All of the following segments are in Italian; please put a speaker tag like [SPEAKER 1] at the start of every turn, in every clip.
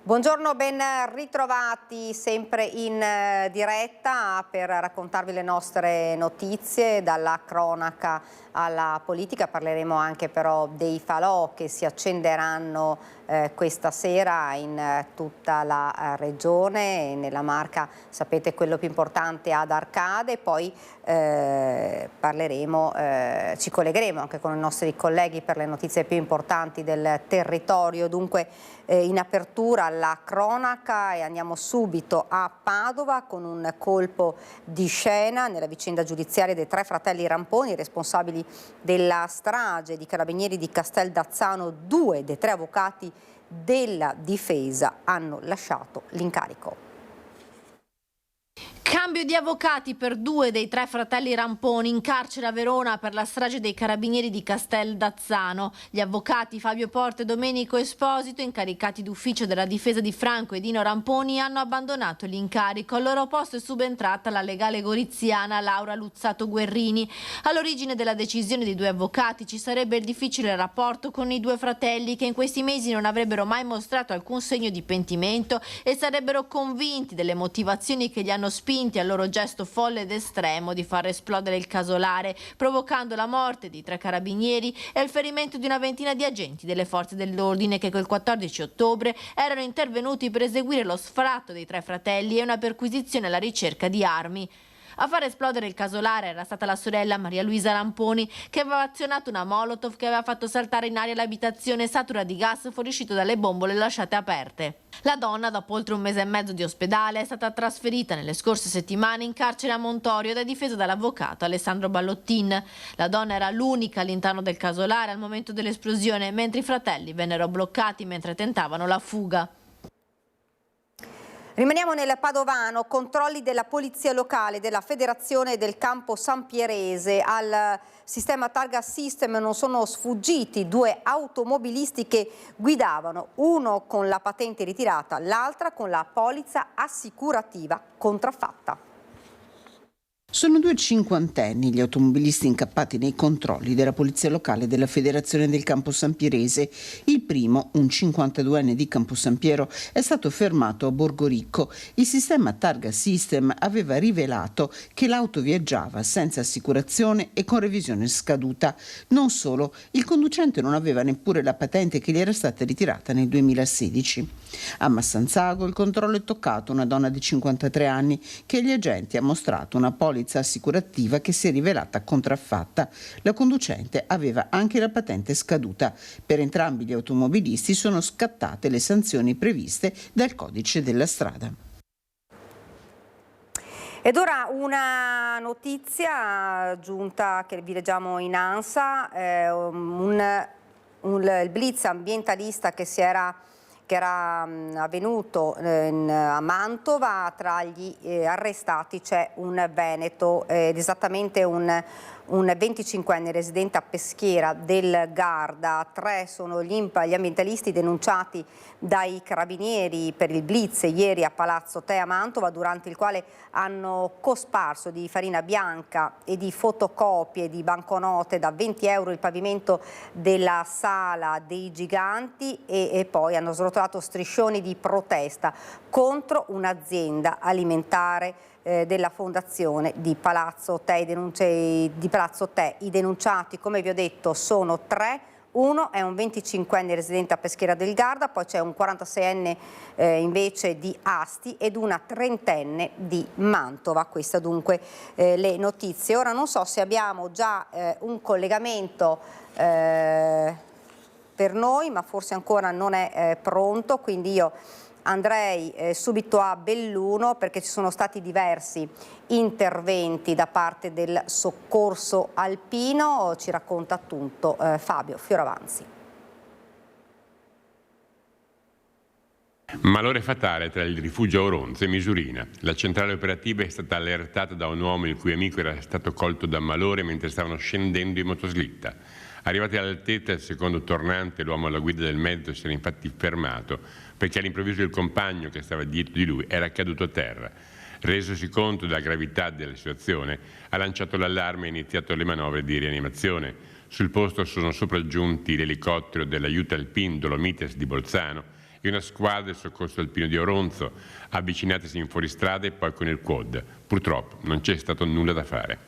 [SPEAKER 1] Buongiorno, ben ritrovati sempre in diretta per raccontarvi le nostre notizie dalla cronaca alla politica. Parleremo anche però dei falò che si accenderanno questa sera in tutta la regione. Nella Marca sapete quello più importante ad Arcade, poi ci collegheremo anche con i nostri colleghi per le notizie più importanti del territorio. Dunque in apertura la cronaca e andiamo subito a Padova con un colpo di scena nella vicenda giudiziaria dei 3 fratelli Ramponi, responsabili della strage di Carabinieri di Casteldazzano. 2 dei 3 avvocati della difesa hanno lasciato l'incarico.
[SPEAKER 2] Cambio di avvocati per 2 dei 3 fratelli Ramponi in carcere a Verona per la strage dei Carabinieri di Casteldazzano. Gli avvocati Fabio Porta e Domenico Esposito, incaricati d'ufficio della difesa di Franco e Dino Ramponi, hanno abbandonato l'incarico. Al loro posto è subentrata la legale goriziana Laura Luzzato Guerrini. All'origine della decisione di 2 avvocati ci sarebbe il difficile rapporto con i 2 fratelli, che in questi mesi non avrebbero mai mostrato alcun segno di pentimento e sarebbero convinti delle motivazioni che li hanno spinti al loro gesto folle ed estremo di far esplodere il casolare, provocando la morte di 3 carabinieri e il ferimento di una ventina di agenti delle forze dell'ordine che quel 14 ottobre erano intervenuti per eseguire lo sfratto dei 3 fratelli e una perquisizione alla ricerca di armi. A far esplodere il casolare era stata la sorella Maria Luisa Ramponi, che aveva azionato una molotov che aveva fatto saltare in aria l'abitazione satura di gas fuoriuscito dalle bombole lasciate aperte. La donna, dopo oltre 1 mese e mezzo di ospedale, è stata trasferita nelle scorse settimane in carcere a Montorio ed è difesa dall'avvocato Alessandro Ballottin. La donna era l'unica all'interno del casolare al momento dell'esplosione, mentre i fratelli vennero bloccati mentre tentavano la fuga.
[SPEAKER 1] Rimaniamo nel Padovano, controlli della polizia locale, della Federazione del Campo Sampierese. Al sistema Targa System non sono sfuggiti 2 automobilisti che guidavano, uno con la patente ritirata, l'altra con la polizza assicurativa contraffatta.
[SPEAKER 3] Sono 2 cinquantenni gli automobilisti incappati nei controlli della polizia locale della Federazione del Campo Sampierese. Il primo, un 52enne di Campo Sampiero, è stato fermato a Borgoricco. Il sistema Targa System aveva rivelato che l'auto viaggiava senza assicurazione e con revisione scaduta. Non solo, il conducente non aveva neppure la patente che gli era stata ritirata nel 2016. A Massanzago il controllo è toccato una donna di 53 anni che agli agenti ha mostrato una polizza assicurativa che si è rivelata contraffatta. La conducente aveva anche la patente scaduta. Per entrambi gli automobilisti sono scattate le sanzioni previste dal codice della strada.
[SPEAKER 1] Ed ora una notizia giunta che vi leggiamo in ANSA, il blitz ambientalista che era avvenuto a Mantova. Tra gli arrestati c'è un veneto, esattamente un 25enne residente a Peschiera del Garda. 3 sono gli ambientalisti denunciati dai carabinieri per il blitz ieri a Palazzo Te a Mantova, durante il quale hanno cosparso di farina bianca e di fotocopie di banconote da 20 euro il pavimento della Sala dei Giganti e poi hanno srotolato striscioni di protesta contro un'azienda alimentare della fondazione di Palazzo Te. I denunciati, come vi ho detto, sono 3. Uno è un 25enne residente a Peschiera del Garda, poi c'è un 46enne invece di Asti ed una 30enne di Mantova. Queste dunque le notizie. Ora non so se abbiamo già un collegamento per noi, ma forse ancora non è pronto, quindi io andrei subito a Belluno, perché ci sono stati diversi interventi da parte del soccorso alpino. Ci racconta tutto Fabio Fioravanzi.
[SPEAKER 4] Malore fatale tra il rifugio Auronzo e Misurina. La centrale operativa è stata allertata da un uomo il cui amico era stato colto da malore mentre stavano scendendo in motoslitta. Arrivati all'altezza, il secondo tornante, l'uomo alla guida del mezzo, si era infatti fermato perché all'improvviso il compagno che stava dietro di lui era caduto a terra. Resosi conto della gravità della situazione, ha lanciato l'allarme e iniziato le manovre di rianimazione. Sul posto sono sopraggiunti l'elicottero dell'aiuto alpin Dolomites di Bolzano e una squadra del soccorso alpino di Auronzo, avvicinatisi in fuoristrada e poi con il quad. Purtroppo non c'è stato nulla da fare.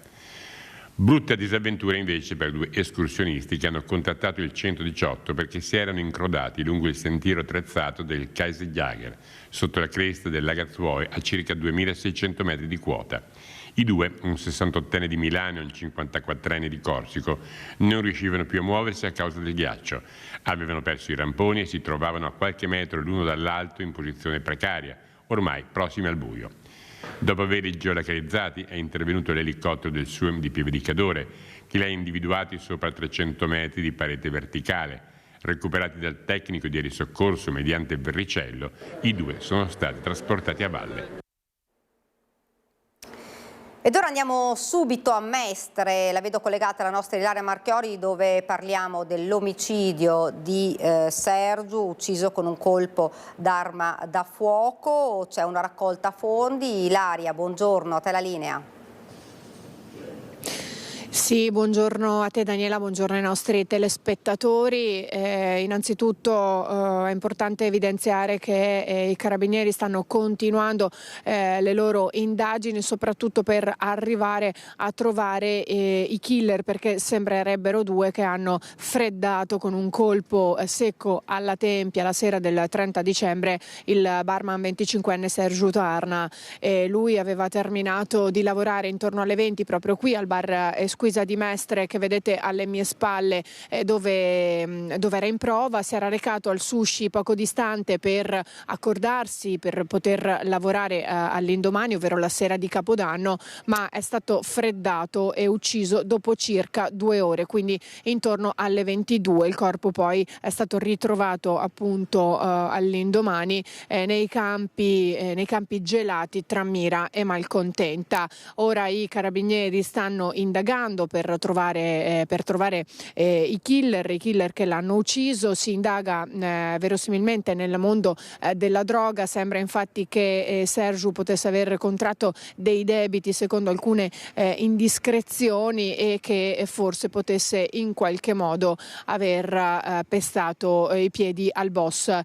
[SPEAKER 4] Brutta disavventura invece per 2 escursionisti che hanno contattato il 118 perché si erano incrodati lungo il sentiero attrezzato del Kaiserjäger, sotto la cresta del Lagazuoi a circa 2600 metri di quota. I 2, un 68enne di Milano e un 54enne di Corsico, non riuscivano più a muoversi a causa del ghiaccio. Avevano perso i ramponi e si trovavano a qualche metro l'uno dall'altro in posizione precaria, ormai prossimi al buio. Dopo averli geolocalizzati è intervenuto l'elicottero del SUEM di Pieve-di-Cadore, che li ha individuati sopra 300 metri di parete verticale. Recuperati dal tecnico di soccorso mediante verricello, i 2 sono stati trasportati a valle.
[SPEAKER 1] Ed ora andiamo subito a Mestre, la vedo collegata alla nostra Ilaria Marchiori, dove parliamo dell'omicidio di Sergiu, ucciso con un colpo d'arma da fuoco. C'è una raccolta fondi. Ilaria, buongiorno, a te la linea.
[SPEAKER 5] Sì, buongiorno a te Daniela, buongiorno ai nostri telespettatori. Innanzitutto è importante evidenziare che i carabinieri stanno continuando le loro indagini, soprattutto per arrivare a trovare i killer, perché sembrerebbero 2 che hanno freddato con un colpo secco alla tempia la sera del 30 dicembre il barman 25enne Sergiu Tarna. Lui aveva terminato di lavorare intorno alle 20 proprio qui al bar Esquisa di Mestre, che vedete alle mie spalle, dove era in prova. Si era recato al sushi poco distante per accordarsi per poter lavorare all'indomani, ovvero la sera di Capodanno, ma è stato freddato e ucciso dopo circa 2 ore, quindi intorno alle 22. Il corpo poi è stato ritrovato appunto all'indomani nei campi gelati tra Mira e Malcontenta. Ora i carabinieri stanno indagando per trovare i killer che l'hanno ucciso. Si indaga verosimilmente nel mondo della droga. Sembra infatti che Sergiu potesse aver contratto dei debiti secondo alcune indiscrezioni e che forse potesse in qualche modo aver pestato i piedi al boss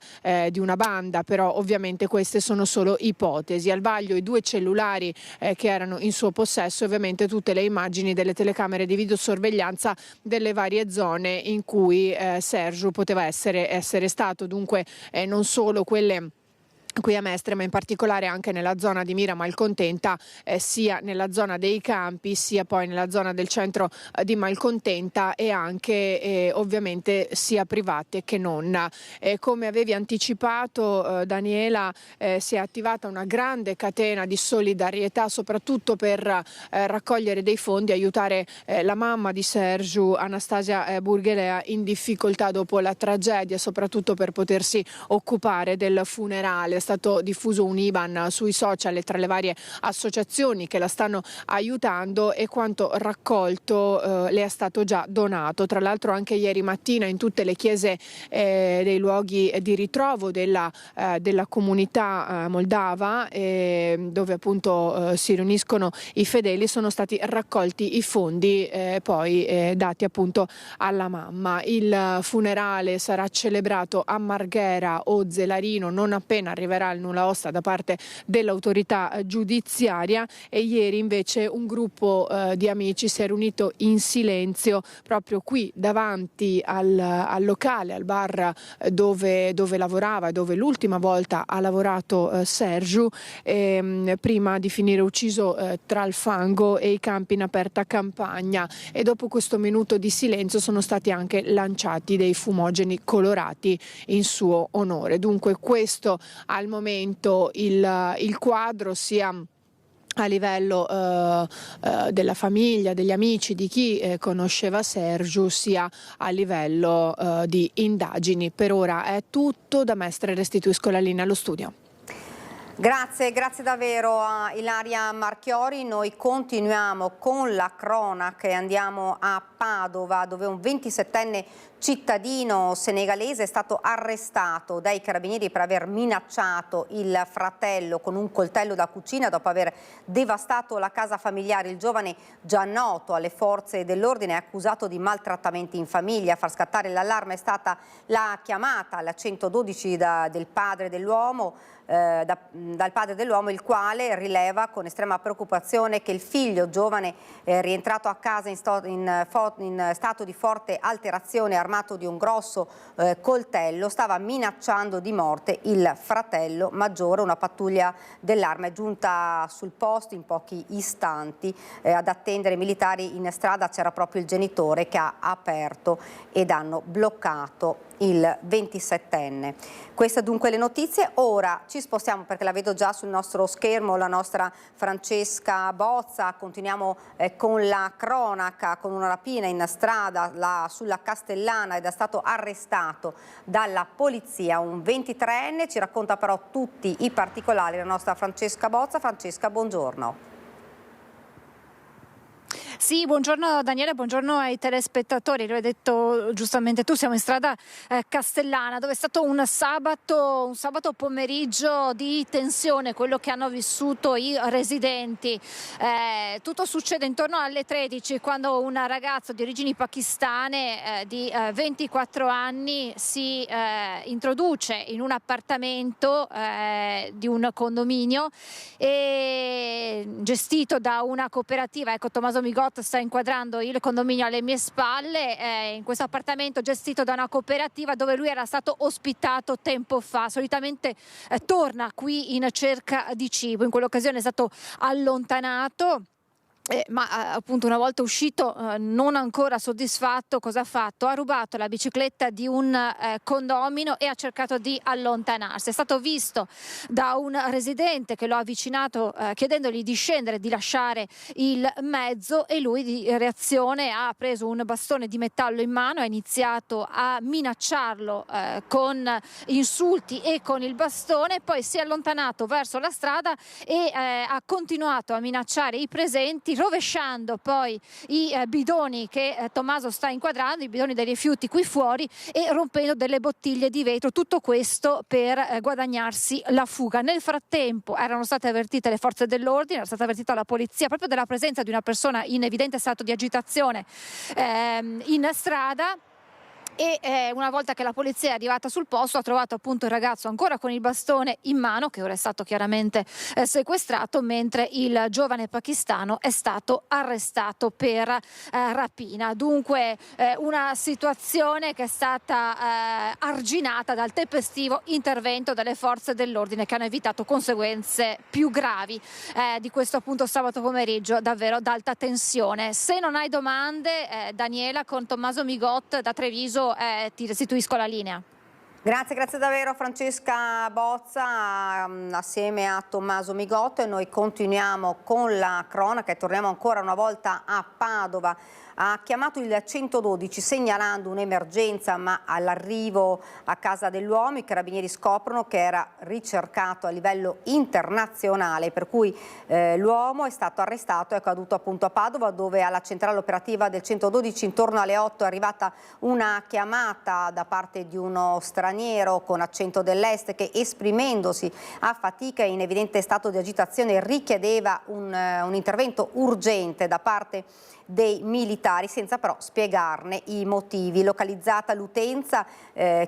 [SPEAKER 5] di una banda, però ovviamente queste sono solo ipotesi. Al vaglio i 2 cellulari che erano in suo possesso, ovviamente tutte le immagini delle telecamere di videosorveglianza delle varie zone in cui Sergiu poteva essere stato, dunque non solo quelle qui a Mestre, ma in particolare anche nella zona di Mira Malcontenta, sia nella zona dei campi sia poi nella zona del centro di Malcontenta, e anche ovviamente sia private che non. Come avevi anticipato Daniela, si è attivata una grande catena di solidarietà, soprattutto per raccogliere dei fondi, aiutare la mamma di Sergiu, Anastasia Burghelea, in difficoltà dopo la tragedia, soprattutto per potersi occupare del funerale. È stato diffuso un IBAN sui social tra le varie associazioni che la stanno aiutando, e quanto raccolto le è stato già donato. Tra l'altro anche ieri mattina in tutte le chiese dei luoghi di ritrovo della comunità moldava, dove appunto si riuniscono i fedeli, sono stati raccolti i fondi poi dati appunto alla mamma. Il funerale sarà celebrato a Marghera o Zelarino non appena arriverà il nulla osta da parte dell'autorità giudiziaria, e ieri invece un gruppo di amici si è riunito in silenzio proprio qui davanti al locale, al bar dove lavorava e dove l'ultima volta ha lavorato Sergiu, prima di finire ucciso tra il fango e i campi in aperta campagna. E dopo questo minuto di silenzio sono stati anche lanciati dei fumogeni colorati in suo onore. Dunque questo al momento il quadro, sia a livello della famiglia, degli amici, di chi conosceva Sergiu, sia a livello di indagini. Per ora è tutto. Da Mestre restituisco la linea allo studio.
[SPEAKER 1] Grazie davvero a Ilaria Marchiori. Noi continuiamo con la cronaca e andiamo a Padova, dove un 27enne cittadino senegalese è stato arrestato dai carabinieri per aver minacciato il fratello con un coltello da cucina dopo aver devastato la casa familiare. Il giovane, già noto alle forze dell'ordine, è accusato di maltrattamenti in famiglia. A far scattare l'allarme è stata la chiamata alla 112 del padre dell'uomo, dal padre dell'uomo, il quale rileva con estrema preoccupazione che il figlio giovane, rientrato a casa in stato di forte alterazione, armato di un grosso coltello, stava minacciando di morte il fratello maggiore. Una pattuglia dell'Arma è giunta sul posto in pochi istanti. Ad attendere i militari in strada c'era proprio il genitore, che ha aperto ed hanno bloccato il 27enne. Queste dunque le notizie. Ora ci spostiamo, perché la vedo già sul nostro schermo, la nostra Francesca Bozza. Continuiamo con la cronaca, con una rapina in strada sulla Castellana, ed è stato arrestato dalla polizia un 23enne. Ci racconta però tutti i particolari la nostra Francesca Bozza. Francesca, buongiorno.
[SPEAKER 6] Sì, buongiorno Daniele, buongiorno ai telespettatori. Lo hai detto giustamente tu, siamo in strada Castellana, dove è stato un sabato pomeriggio di tensione, quello che hanno vissuto i residenti. Tutto succede intorno alle 13, quando un ragazzo di origini pakistane di 24 anni si introduce in un appartamento di un condominio gestito da una cooperativa. Ecco, Tommaso Migott sta inquadrando il condominio alle mie spalle, in questo appartamento gestito da una cooperativa dove lui era stato ospitato tempo fa. Solitamente torna qui in cerca di cibo, in quell'occasione è stato allontanato. Ma appunto, una volta uscito, non ancora soddisfatto, cosa ha fatto? Ha rubato la bicicletta di un condomino e ha cercato di allontanarsi. È stato visto da un residente che lo ha avvicinato chiedendogli di scendere, di lasciare il mezzo, e lui di reazione ha preso un bastone di metallo in mano, ha iniziato a minacciarlo con insulti e con il bastone, poi si è allontanato verso la strada e ha continuato a minacciare i presenti, rovesciando poi i bidoni che Tommaso sta inquadrando, i bidoni dei rifiuti qui fuori, e rompendo delle bottiglie di vetro. Tutto questo per guadagnarsi la fuga. Nel frattempo erano state avvertite le forze dell'ordine, era stata avvertita la polizia proprio della presenza di una persona in evidente stato di agitazione in strada. E una volta che la polizia è arrivata sul posto, ha trovato appunto il ragazzo ancora con il bastone in mano, che ora è stato chiaramente sequestrato, mentre il giovane pakistano è stato arrestato per rapina. Dunque una situazione che è stata arginata dal tempestivo intervento delle forze dell'ordine, che hanno evitato conseguenze più gravi di questo appunto sabato pomeriggio davvero d'alta tensione. Se non hai domande, Daniela, con Tommaso Migott da Treviso ti restituisco la linea.
[SPEAKER 1] Grazie davvero Francesca Bozza, assieme a Tommaso Migott. E noi continuiamo con la cronaca e torniamo ancora una volta a Padova. Ha chiamato il 112 segnalando un'emergenza, ma all'arrivo a casa dell'uomo i carabinieri scoprono che era ricercato a livello internazionale, per cui l'uomo è stato arrestato e è caduto appunto a Padova, dove alla centrale operativa del 112 intorno alle 8 è arrivata una chiamata da parte di uno straniero con accento dell'est che, esprimendosi a fatica e in evidente stato di agitazione, richiedeva un intervento urgente da parte dei militari, senza però spiegarne i motivi. Localizzata l'utenza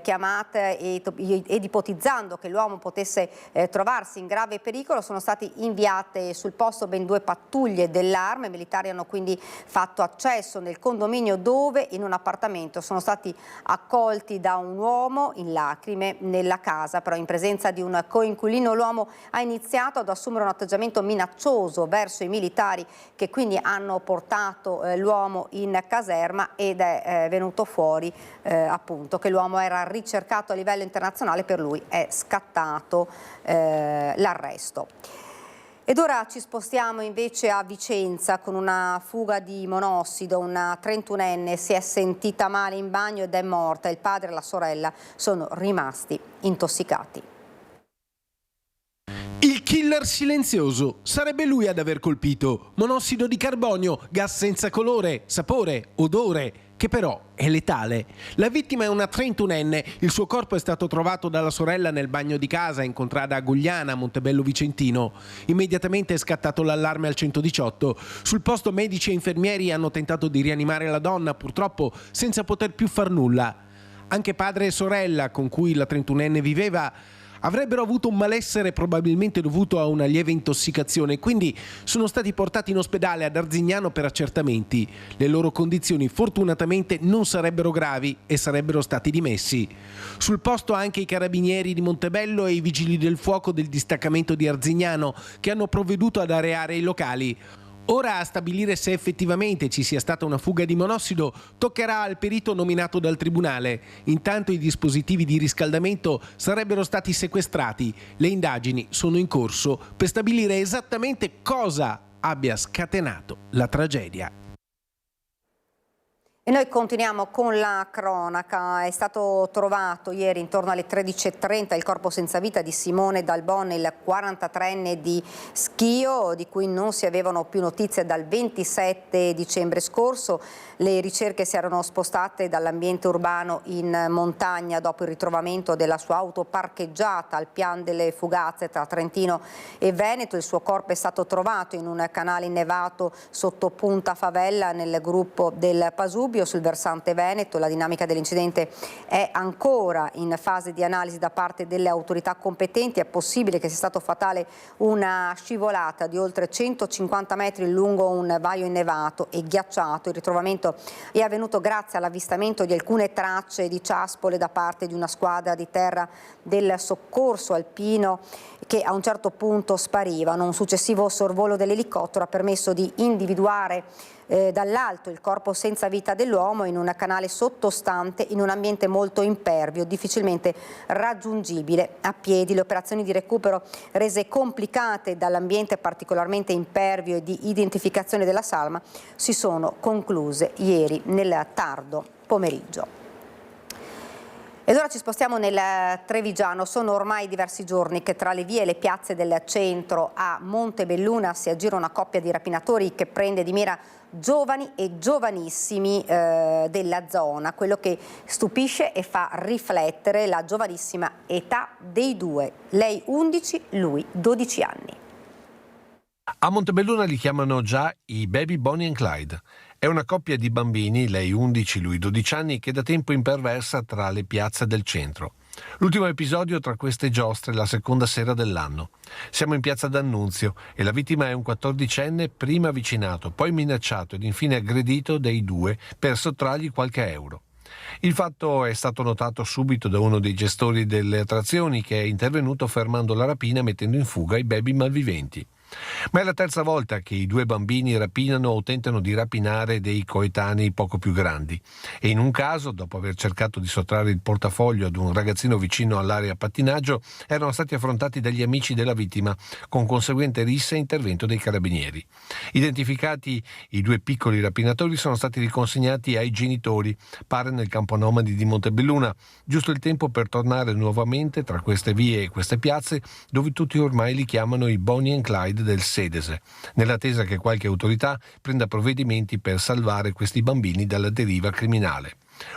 [SPEAKER 1] chiamata ed ipotizzando che l'uomo potesse trovarsi in grave pericolo, sono state inviate sul posto ben 2 pattuglie dell'Arma. I militari hanno quindi fatto accesso nel condominio, dove in un appartamento sono stati accolti da un uomo in lacrime. Nella casa, però in presenza di un coinquilino, l'uomo ha iniziato ad assumere un atteggiamento minaccioso verso i militari, che quindi hanno portato l'uomo in caserma, ed è venuto fuori appunto che l'uomo era ricercato a livello internazionale. Per lui è scattato l'arresto. Ed ora ci spostiamo invece a Vicenza con una fuga di monossido. Una 31enne si è sentita male in bagno ed è morta. Il padre e la sorella sono rimasti intossicati.
[SPEAKER 7] Il killer silenzioso, sarebbe lui ad aver colpito. Monossido di carbonio, gas senza colore, sapore, odore, che però è letale. La vittima è una 31enne, il suo corpo è stato trovato dalla sorella nel bagno di casa in contrada Agugliana, Montebello Vicentino. Immediatamente è scattato l'allarme al 118. Sul posto medici e infermieri hanno tentato di rianimare la donna, purtroppo senza poter più far nulla. Anche padre e sorella, con cui la 31enne viveva, avrebbero avuto un malessere probabilmente dovuto a una lieve intossicazione, quindi sono stati portati in ospedale ad Arzignano per accertamenti. Le loro condizioni fortunatamente non sarebbero gravi e sarebbero stati dimessi. Sul posto anche i carabinieri di Montebello e i vigili del fuoco del distaccamento di Arzignano, che hanno provveduto ad areare i locali. Ora a stabilire se effettivamente ci sia stata una fuga di monossido toccherà al perito nominato dal tribunale. Intanto i dispositivi di riscaldamento sarebbero stati sequestrati. Le indagini sono in corso per stabilire esattamente cosa abbia scatenato la tragedia.
[SPEAKER 1] E noi continuiamo con la cronaca. È stato trovato ieri intorno alle 13:30 il corpo senza vita di Simone Dalbon, il 43enne di Schio, di cui non si avevano più notizie dal 27 dicembre scorso. Le ricerche si erano spostate dall'ambiente urbano in montagna dopo il ritrovamento della sua auto parcheggiata al pian delle Fugazze tra Trentino e Veneto. Il suo corpo è stato trovato in un canale innevato sotto Punta Favella nel gruppo del Pasubio sul versante veneto. La dinamica dell'incidente è ancora in fase di analisi da parte delle autorità competenti. È possibile che sia stato fatale una scivolata di oltre 150 metri lungo un vaio innevato e ghiacciato. Il ritrovamento è avvenuto grazie all'avvistamento di alcune tracce di ciaspole da parte di una squadra di terra del soccorso alpino che a un certo punto sparivano. Un successivo sorvolo dell'elicottero ha permesso di individuare dall'alto il corpo senza vita dell'uomo in un canale sottostante in un ambiente molto impervio, difficilmente raggiungibile a piedi. Le operazioni di recupero, rese complicate dall'ambiente particolarmente impervio e di identificazione della salma, si sono concluse ieri nel tardo pomeriggio. Ed ora ci spostiamo nel Trevigiano. Sono ormai diversi giorni che tra le vie e le piazze del centro a Montebelluna si aggira una coppia di rapinatori che prende di mira giovani e giovanissimi della zona. Quello che stupisce e fa riflettere la giovanissima età dei due, lei 11, lui 12 anni.
[SPEAKER 8] A Montebelluna li chiamano già i baby Bonnie and Clyde. È una coppia di bambini, lei 11, lui 12 anni, che da tempo imperversa tra le piazze del centro. L'ultimo episodio tra queste giostre è la seconda sera dell'anno. Siamo in piazza D'Annunzio e la vittima è un 14enne prima avvicinato, poi minacciato ed infine aggredito dai due per sottrargli qualche euro. Il fatto è stato notato subito da uno dei gestori delle attrazioni che è intervenuto fermando la rapina e mettendo in fuga i baby malviventi. Ma è la terza volta che i due bambini rapinano o tentano di rapinare dei coetanei poco più grandi e in un caso, dopo aver cercato di sottrarre il portafoglio ad un ragazzino vicino all'area pattinaggio, erano stati affrontati dagli amici della vittima con conseguente rissa e intervento dei carabinieri. Identificati i due piccoli rapinatori sono stati riconsegnati ai genitori, pare nel campo nomadi di Montebelluna, giusto il tempo per tornare nuovamente tra queste vie e queste piazze dove tutti ormai li chiamano i Bonnie and Clyde del Sedese, nell'attesa che qualche autorità prenda provvedimenti per salvare questi bambini dalla deriva criminale.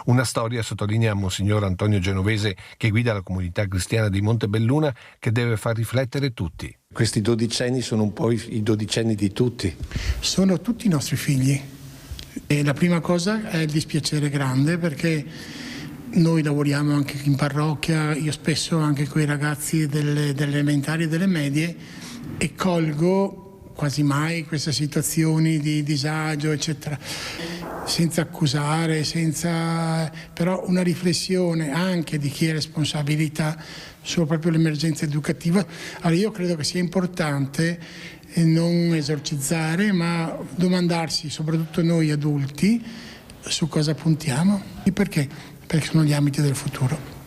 [SPEAKER 8] Una storia, sottolinea Monsignor Antonio Genovese, che guida la comunità cristiana di Montebelluna, che deve far riflettere tutti.
[SPEAKER 9] Questi dodicenni sono un po' i dodicenni di tutti.
[SPEAKER 10] Sono tutti i nostri figli e la prima cosa è il dispiacere grande perché noi lavoriamo anche in parrocchia, io spesso anche con i ragazzi delle elementari e delle medie e colgo quasi mai queste situazioni di disagio eccetera, senza accusare, però una riflessione anche di chi ha responsabilità su proprio l'emergenza educativa. Allora io credo che sia importante non esorcizzare ma domandarsi, soprattutto noi adulti, su cosa puntiamo e perché sono gli ambiti del futuro.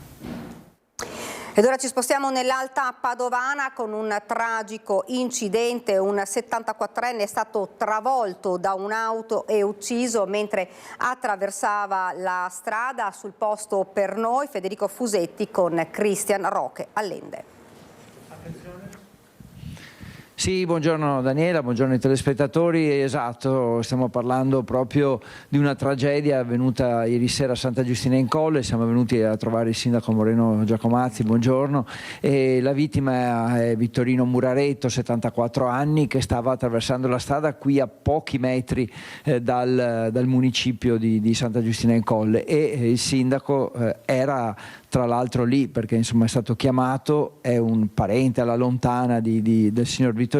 [SPEAKER 1] Ed ora ci spostiamo nell'Alta Padovana con un tragico incidente. Un 74enne è stato travolto da un'auto e ucciso mentre attraversava la strada. Sul posto per noi Federico Fusetti con Cristian Roche Allende.
[SPEAKER 11] Sì, buongiorno Daniela, buongiorno ai telespettatori. Esatto, stiamo parlando proprio di una tragedia avvenuta ieri sera a Santa Giustina in Colle. Siamo venuti a trovare il sindaco Moreno Giacomazzi, buongiorno. E la vittima è Vittorino Muraretto, 74 anni, che stava attraversando la strada qui a pochi metri dal municipio di Santa Giustina in Colle, e il sindaco era tra l'altro lì perché insomma è stato chiamato, è un parente alla lontana del signor Vittorino,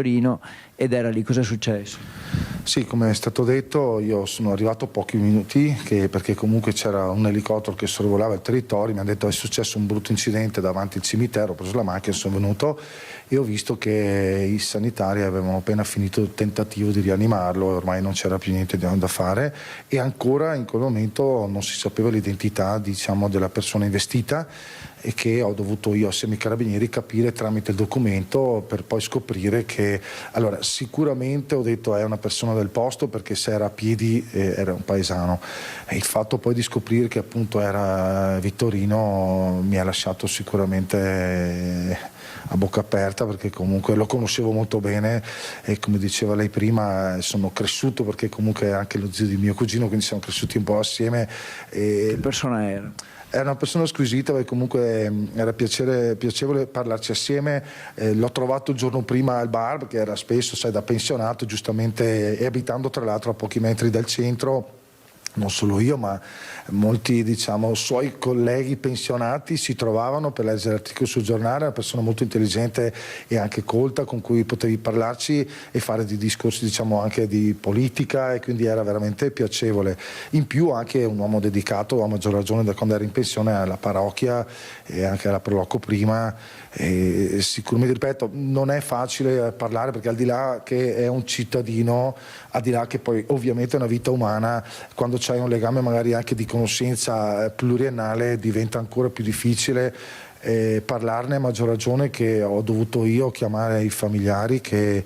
[SPEAKER 11] ed era lì. Cosa è successo?
[SPEAKER 12] Sì, come è stato detto, io sono arrivato pochi minuti perché comunque c'era un elicottero che sorvolava il territorio, mi hanno detto è successo un brutto incidente davanti al cimitero, ho preso la macchina, sono venuto e ho visto che i sanitari avevano appena finito il tentativo di rianimarlo e ormai non c'era più niente da fare, e ancora in quel momento non si sapeva l'identità, diciamo, della persona investita, e che ho dovuto io assieme ai carabinieri capire tramite il documento, per poi scoprire che allora sicuramente ho detto è una persona del posto, perché se era a piedi era un paesano, e il fatto poi di scoprire che appunto era Vittorino mi ha lasciato sicuramente a bocca aperta, perché comunque lo conoscevo molto bene e, come diceva lei prima, sono cresciuto perché comunque è anche lo zio di mio cugino, quindi siamo cresciuti un po' assieme.
[SPEAKER 11] Che persona era?
[SPEAKER 12] Era una persona squisita, perché comunque era piacevole parlarci assieme. L'ho trovato il giorno prima al bar, perché era spesso, sai, da pensionato, giustamente, e abitando tra l'altro a pochi metri dal centro. Non solo io, ma molti, diciamo, suoi colleghi pensionati si trovavano per leggere l'articolo sul giornale, una persona molto intelligente e anche colta, con cui potevi parlarci e fare dei discorsi, diciamo, anche di politica, e quindi era veramente piacevole. In più anche un uomo dedicato, a maggior ragione da quando era in pensione, alla parrocchia e anche alla Proloco prima. E sicuramente, ripeto, non è facile parlare, perché al di là che è un cittadino, al di là che poi ovviamente è una vita umana, quando c'hai un legame magari anche di conoscenza pluriennale diventa ancora più difficile parlarne, a maggior ragione che ho dovuto io chiamare i familiari, che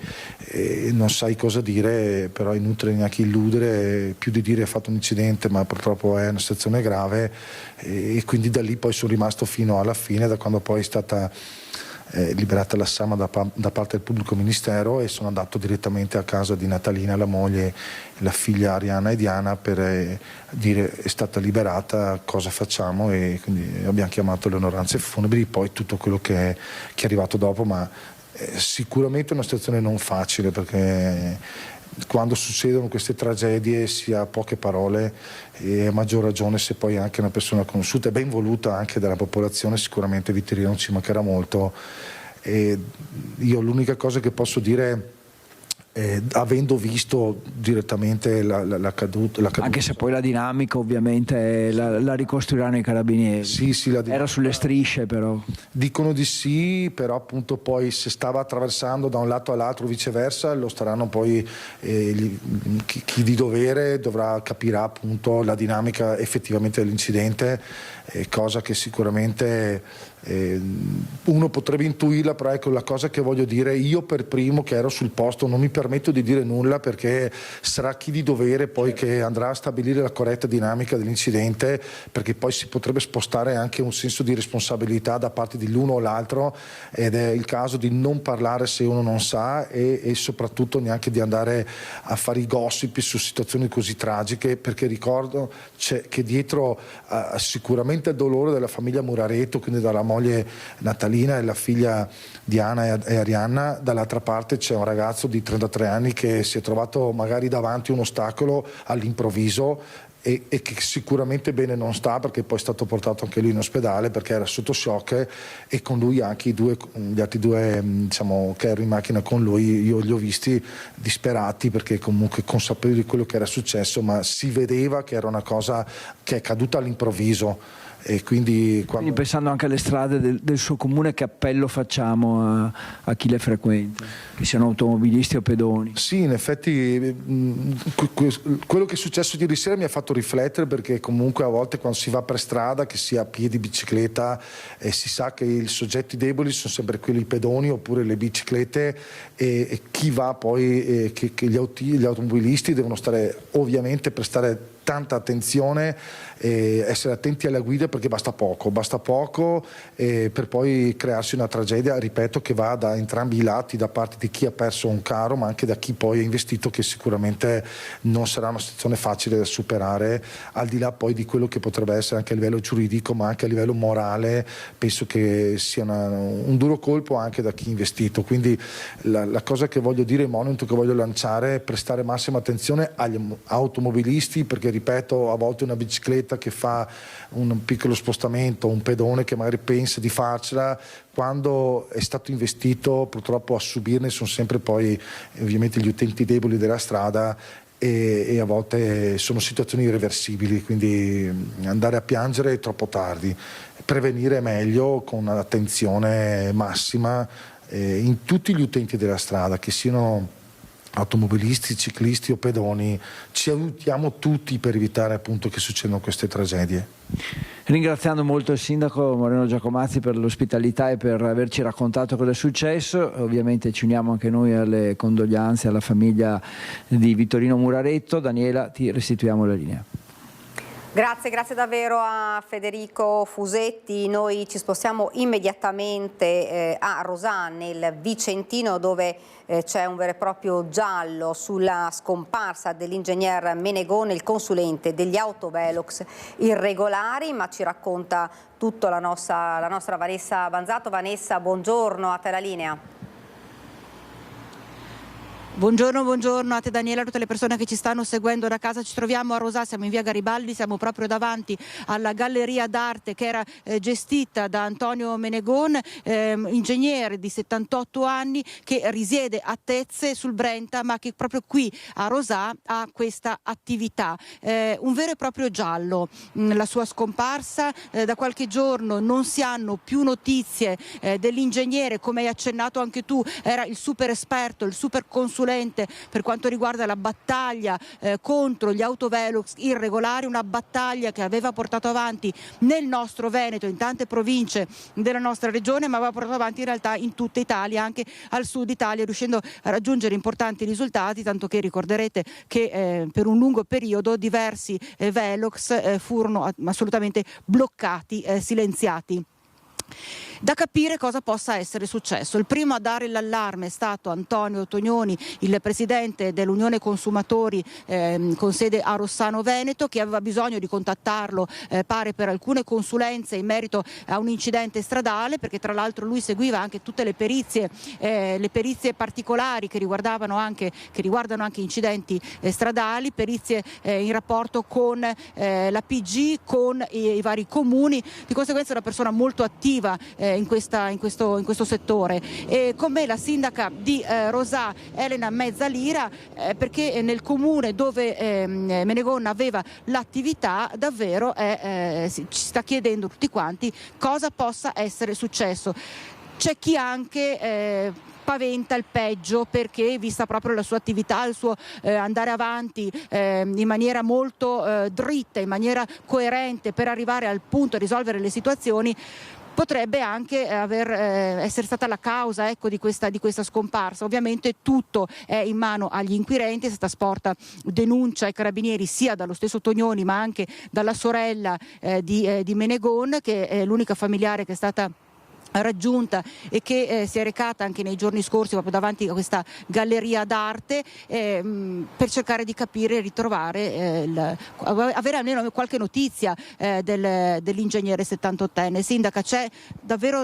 [SPEAKER 12] non sai cosa dire, però è inutile neanche illudere, più di dire è fatto un incidente, ma purtroppo è una situazione grave, e quindi da lì poi sono rimasto fino alla fine, da quando poi è stata liberata la Sama da parte del pubblico ministero, e sono andato direttamente a casa di Natalina, la moglie, la figlia Arianna e Diana, per dire è stata liberata, cosa facciamo, e quindi abbiamo chiamato le onoranze funebri, poi tutto quello che è arrivato dopo, ma sicuramente è una situazione non facile, perché quando succedono queste tragedie si ha poche parole, e a maggior ragione se poi anche una persona conosciuta e ben voluta anche dalla popolazione. Sicuramente Vittorino non ci mancherà molto, e io l'unica cosa che posso dire, avendo visto direttamente la caduta,
[SPEAKER 11] anche se poi la dinamica ovviamente la ricostruiranno i carabinieri.
[SPEAKER 12] Sì,
[SPEAKER 11] era sulle strisce, però
[SPEAKER 12] dicono di sì, però appunto poi se stava attraversando da un lato all'altro, viceversa, lo staranno poi chi di dovere capirà appunto la dinamica effettivamente dell'incidente, cosa che sicuramente uno potrebbe intuirla, però ecco, la cosa che voglio dire, io per primo che ero sul posto non mi permetto di dire nulla, perché sarà chi di dovere poi che andrà a stabilire la corretta dinamica dell'incidente, perché poi si potrebbe spostare anche un senso di responsabilità da parte di l'uno o l'altro, ed è il caso di non parlare se uno non sa, e soprattutto neanche di andare a fare i gossip su situazioni così tragiche, perché ricordo che dietro sicuramente il dolore della famiglia Muraretto, quindi dalla moglie Natalina e la figlia Diana e Arianna, dall'altra parte c'è un ragazzo di 33 anni che si è trovato magari davanti a un ostacolo all'improvviso, e che sicuramente bene non sta, perché poi è stato portato anche lui in ospedale perché era sotto shock, e con lui anche gli altri due, diciamo, che ero in macchina con lui, io li ho visti disperati, perché comunque consapevoli di quello che era successo, ma si vedeva che era una cosa che è caduta all'improvviso. E quindi
[SPEAKER 11] pensando anche alle strade del suo comune, che appello facciamo a chi le frequenta, che siano automobilisti o pedoni?
[SPEAKER 12] Sì, in effetti quello che è successo ieri sera mi ha fatto riflettere, perché comunque a volte quando si va per strada, che sia a piedi, bicicletta, si sa che i soggetti deboli sono sempre quelli pedoni oppure le biciclette, e chi va poi, che gli automobilisti devono stare, ovviamente, per stare tanta attenzione, essere attenti alla guida, perché basta poco per poi crearsi una tragedia, ripeto, che va da entrambi i lati, da parte di chi ha perso un caro ma anche da chi poi ha investito, che sicuramente non sarà una situazione facile da superare, al di là poi di quello che potrebbe essere anche a livello giuridico ma anche a livello morale. Penso che sia un duro colpo anche da chi ha investito, quindi la cosa che voglio dire, il monito che voglio lanciare è prestare massima attenzione agli automobilisti, perché ripeto, a volte una bicicletta che fa un piccolo spostamento, un pedone che magari pensa di farcela, quando è stato investito purtroppo a subirne sono sempre poi ovviamente gli utenti deboli della strada, e a volte sono situazioni irreversibili, quindi andare a piangere è troppo tardi. Prevenire è meglio, con attenzione massima in tutti gli utenti della strada, che siano automobilisti, ciclisti o pedoni. Ci aiutiamo tutti per evitare appunto che succedano queste tragedie.
[SPEAKER 11] Ringraziando molto il sindaco Moreno Giacomazzi per l'ospitalità e per averci raccontato cosa è successo. Ovviamente ci uniamo anche noi alle condoglianze alla famiglia di Vittorino Muraretto. Daniela, ti restituiamo la linea.
[SPEAKER 1] Grazie davvero a Federico Fusetti. Noi ci spostiamo immediatamente a Rosà, nel Vicentino, dove c'è un vero e proprio giallo sulla scomparsa dell'ingegner Menegone, il consulente degli autovelox irregolari, ma ci racconta tutto la nostra Vanessa Banzato. Vanessa, buongiorno, a te la linea.
[SPEAKER 13] Buongiorno a te Daniela, a tutte le persone che ci stanno seguendo da casa. Ci troviamo a Rosà, siamo in via Garibaldi, siamo proprio davanti alla galleria d'arte che era gestita da Antonio Menegon, ingegnere di 78 anni che risiede a Tezze sul Brenta, ma che proprio qui a Rosà ha questa attività. Un vero e proprio giallo, la sua scomparsa. Da qualche giorno non si hanno più notizie dell'ingegnere, come hai accennato anche tu, era il super esperto, il super consulente per quanto riguarda la battaglia contro gli autovelox irregolari, una battaglia che aveva portato avanti nel nostro Veneto, in tante province della nostra regione, ma aveva portato avanti in realtà in tutta Italia, anche al sud Italia, riuscendo a raggiungere importanti risultati, tanto che ricorderete che per un lungo periodo diversi velox furono assolutamente bloccati, silenziati. Da capire cosa possa essere successo. Il primo a dare l'allarme è stato Antonio Tognoni, il presidente dell'Unione Consumatori con sede a Rossano Veneto, che aveva bisogno di contattarlo pare per alcune consulenze in merito a un incidente stradale, perché tra l'altro lui seguiva anche tutte le perizie particolari che riguardano anche incidenti stradali, perizie in rapporto con la PG, con i vari comuni. Di conseguenza è una persona molto attiva in questo settore, e con me la sindaca di Rosà Elena Mezzalira, perché nel comune dove Menegon aveva l'attività davvero ci sta chiedendo tutti quanti cosa possa essere successo. C'è chi anche paventa il peggio, perché vista proprio la sua attività, il suo andare avanti in maniera molto dritta, in maniera coerente per arrivare al punto di risolvere le situazioni, potrebbe anche essere stata la causa di questa scomparsa. Ovviamente tutto è in mano agli inquirenti, è stata sporta denuncia ai carabinieri sia dallo stesso Tognoni ma anche dalla sorella di Menegon, che è l'unica familiare che è stata raggiunta e che si è recata anche nei giorni scorsi proprio davanti a questa galleria d'arte per cercare di capire e ritrovare, avere almeno qualche notizia dell'ingegnere 78enne. Sindaca, c'è davvero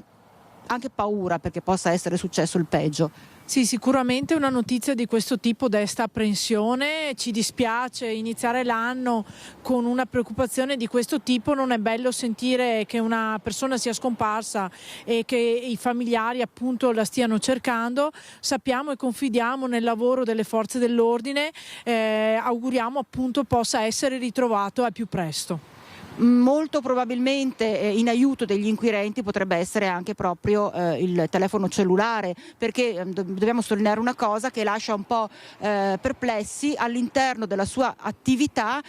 [SPEAKER 13] anche paura perché possa essere successo il peggio?
[SPEAKER 14] Sì, sicuramente una notizia di questo tipo desta apprensione. Ci dispiace iniziare l'anno con una preoccupazione di questo tipo. Non è bello sentire che una persona sia scomparsa e che i familiari appunto la stiano cercando. Sappiamo e confidiamo nel lavoro delle forze dell'ordine, auguriamo appunto possa essere ritrovato al più presto.
[SPEAKER 13] Molto probabilmente in aiuto degli inquirenti potrebbe essere anche proprio il telefono cellulare, perché dobbiamo sottolineare una cosa che lascia un po' perplessi. All'interno della sua attività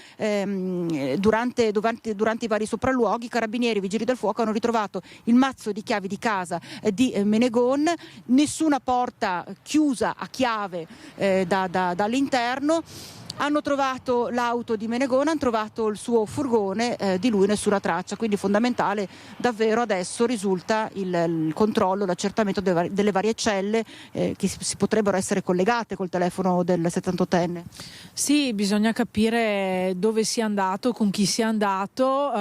[SPEAKER 13] durante i vari sopralluoghi, carabinieri e vigili del fuoco hanno ritrovato il mazzo di chiavi di casa di Menegon, nessuna porta chiusa a chiave dall'interno. Hanno trovato l'auto di Menegone, hanno trovato il suo furgone, di lui nessuna traccia, quindi fondamentale davvero adesso risulta il controllo, l'accertamento delle varie celle che si potrebbero essere collegate col telefono del 78enne.
[SPEAKER 14] Sì, bisogna capire dove sia andato, con chi sia andato,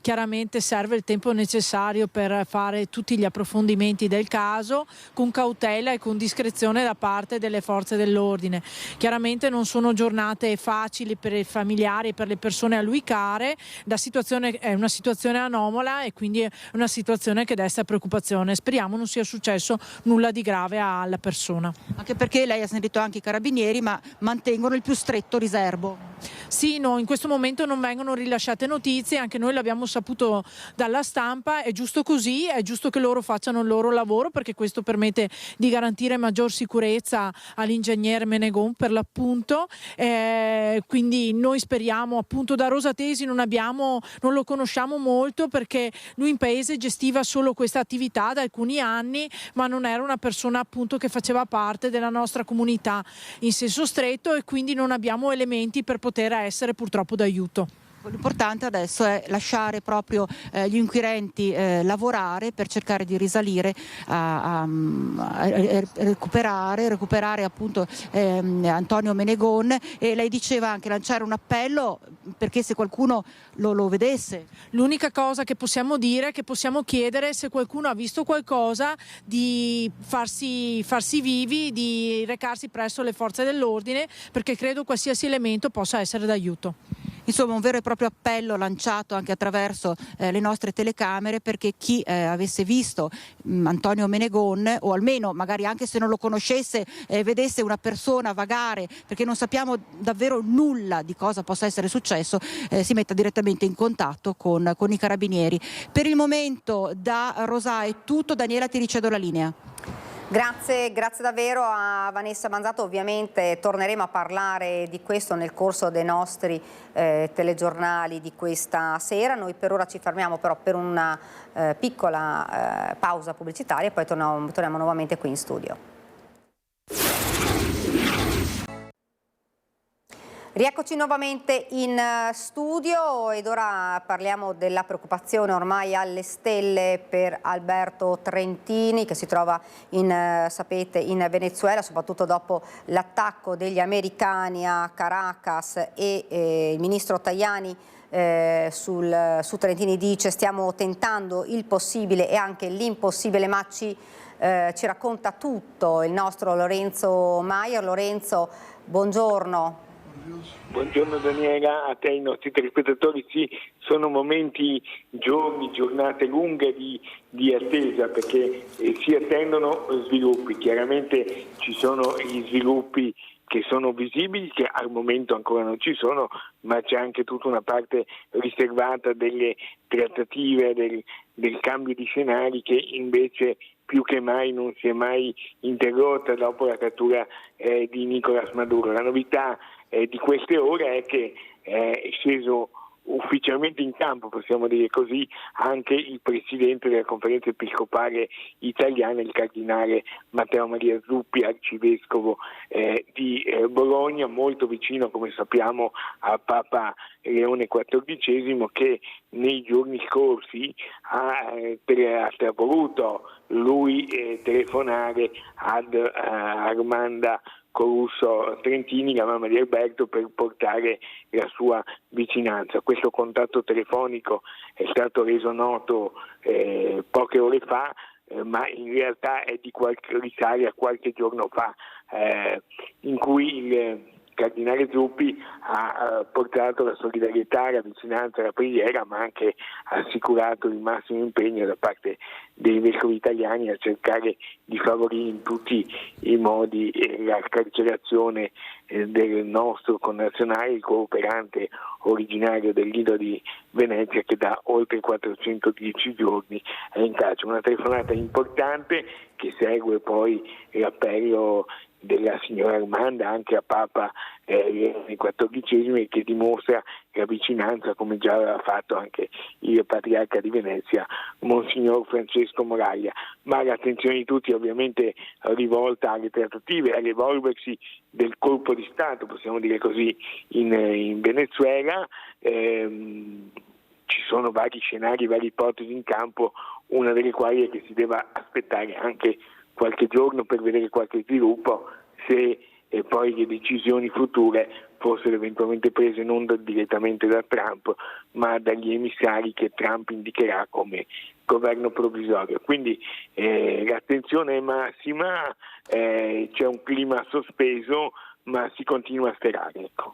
[SPEAKER 14] chiaramente serve il tempo necessario per fare tutti gli approfondimenti del caso con cautela e con discrezione da parte delle forze dell'ordine. Chiaramente non sono giornate facili per i familiari e per le persone a lui care, la situazione è una situazione anomala e quindi è una situazione che desta preoccupazione. Speriamo non sia successo nulla di grave alla persona.
[SPEAKER 13] Anche perché lei ha sentito anche i carabinieri, ma mantengono il più stretto riservo.
[SPEAKER 14] Sì, no, in questo momento non vengono rilasciate notizie, anche noi l'abbiamo saputo dalla stampa, è giusto così, è giusto che loro facciano il loro lavoro perché questo permette di garantire maggior sicurezza all'ingegnere Menegone per l'appunto, quindi noi speriamo, appunto da Rosatesi non lo conosciamo molto perché lui in paese gestiva solo questa attività da alcuni anni, ma non era una persona appunto che faceva parte della nostra comunità in senso stretto e quindi non abbiamo elementi per poter essere purtroppo d'aiuto.
[SPEAKER 13] L'importante adesso è lasciare proprio gli inquirenti lavorare per cercare di risalire a recuperare appunto Antonio Menegone, e lei diceva anche lanciare un appello perché se qualcuno lo vedesse.
[SPEAKER 14] L'unica cosa che possiamo dire è che possiamo chiedere, se qualcuno ha visto qualcosa, di farsi vivi, di recarsi presso le forze dell'ordine, perché credo qualsiasi elemento possa essere d'aiuto.
[SPEAKER 13] Insomma, un vero e proprio appello lanciato anche attraverso le nostre telecamere perché chi avesse visto Antonio Menegone, o almeno magari anche se non lo conoscesse, vedesse una persona vagare, perché non sappiamo davvero nulla di cosa possa essere successo, si metta direttamente in contatto con i carabinieri. Per il momento da Rosà è tutto. Daniela, ti ricedo la linea.
[SPEAKER 1] Grazie davvero a Vanessa Manzato. Ovviamente torneremo a parlare di questo nel corso dei nostri telegiornali di questa sera. Noi per ora ci fermiamo però per una piccola pausa pubblicitaria e poi torniamo nuovamente qui in studio. Rieccoci nuovamente in studio ed ora parliamo della preoccupazione ormai alle stelle per Alberto Trentini, che si trova sapete, in Venezuela, soprattutto dopo l'attacco degli americani a Caracas e il ministro Tajani su Trentini dice: stiamo tentando il possibile e anche l'impossibile, ma ci racconta tutto il nostro Lorenzo Maier. Lorenzo, buongiorno.
[SPEAKER 15] Buongiorno Daniela, a te e ai nostri telespettatori. Sì, sono momenti, giornate lunghe di attesa perché si attendono sviluppi. Chiaramente ci sono gli sviluppi che sono visibili, che al momento ancora non ci sono, ma c'è anche tutta una parte riservata delle trattative, del cambio di scenari che invece più che mai non si è mai interrotta dopo la cattura di Nicolás Maduro. La novità di queste ore è che è sceso ufficialmente in campo, possiamo dire così, anche il presidente della conferenza episcopale italiana, il cardinale Matteo Maria Zuppi, arcivescovo di Bologna, molto vicino, come sappiamo, a Papa Leone XIV, che nei giorni scorsi ha voluto lui telefonare ad Armanda Corusso Trentini, la mamma di Alberto, per portare la sua vicinanza. Questo contatto telefonico è stato reso noto poche ore fa, ma in realtà risale a qualche giorno fa, in cui il cardinale Zuppi ha portato la solidarietà, la vicinanza, la preghiera, ma anche assicurato il massimo impegno da parte dei vescovi italiani a cercare di favorire in tutti i modi la carcerazione del nostro connazionale, il cooperante originario dell'isola di Venezia, che da oltre 410 giorni è in carcere. Una telefonata importante che segue poi l'appello della signora Armanda anche a Papa nei 14esimi, e che dimostra la vicinanza, come già aveva fatto anche il patriarca di Venezia, Monsignor Francesco Moraglia. Ma l'attenzione di tutti ovviamente rivolta alle trattative, all'evolversi del colpo di Stato, possiamo dire così, in Venezuela. Ci sono vari scenari, varie ipotesi in campo, una delle quali è che si deve aspettare anche qualche giorno per vedere qualche sviluppo, se poi le decisioni future fossero eventualmente prese non direttamente da Trump, ma dagli emissari che Trump indicherà come governo provvisorio. Quindi l'attenzione è massima, c'è un clima sospeso, ma si continua a sperare. Ecco.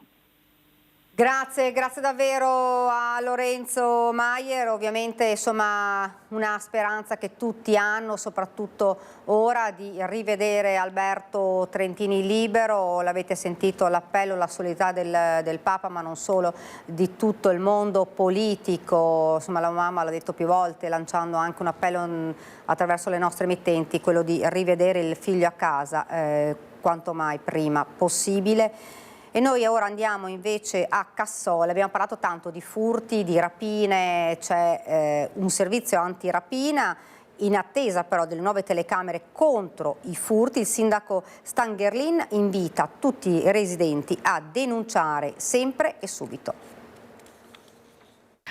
[SPEAKER 1] Grazie davvero a Lorenzo Maier. Ovviamente insomma una speranza che tutti hanno, soprattutto ora, di rivedere Alberto Trentini libero. L'avete sentito, l'appello, la solidarietà del Papa, ma non solo, di tutto il mondo politico. Insomma, la mamma l'ha detto più volte, lanciando anche un appello attraverso le nostre emittenti, quello di rivedere il figlio a casa quanto mai prima possibile. E noi ora andiamo invece a Cassola. Abbiamo parlato tanto di furti, di rapine, c'è un servizio antirapina in attesa però delle nuove telecamere contro i furti. Il sindaco Stangerlin invita tutti i residenti a denunciare sempre e subito.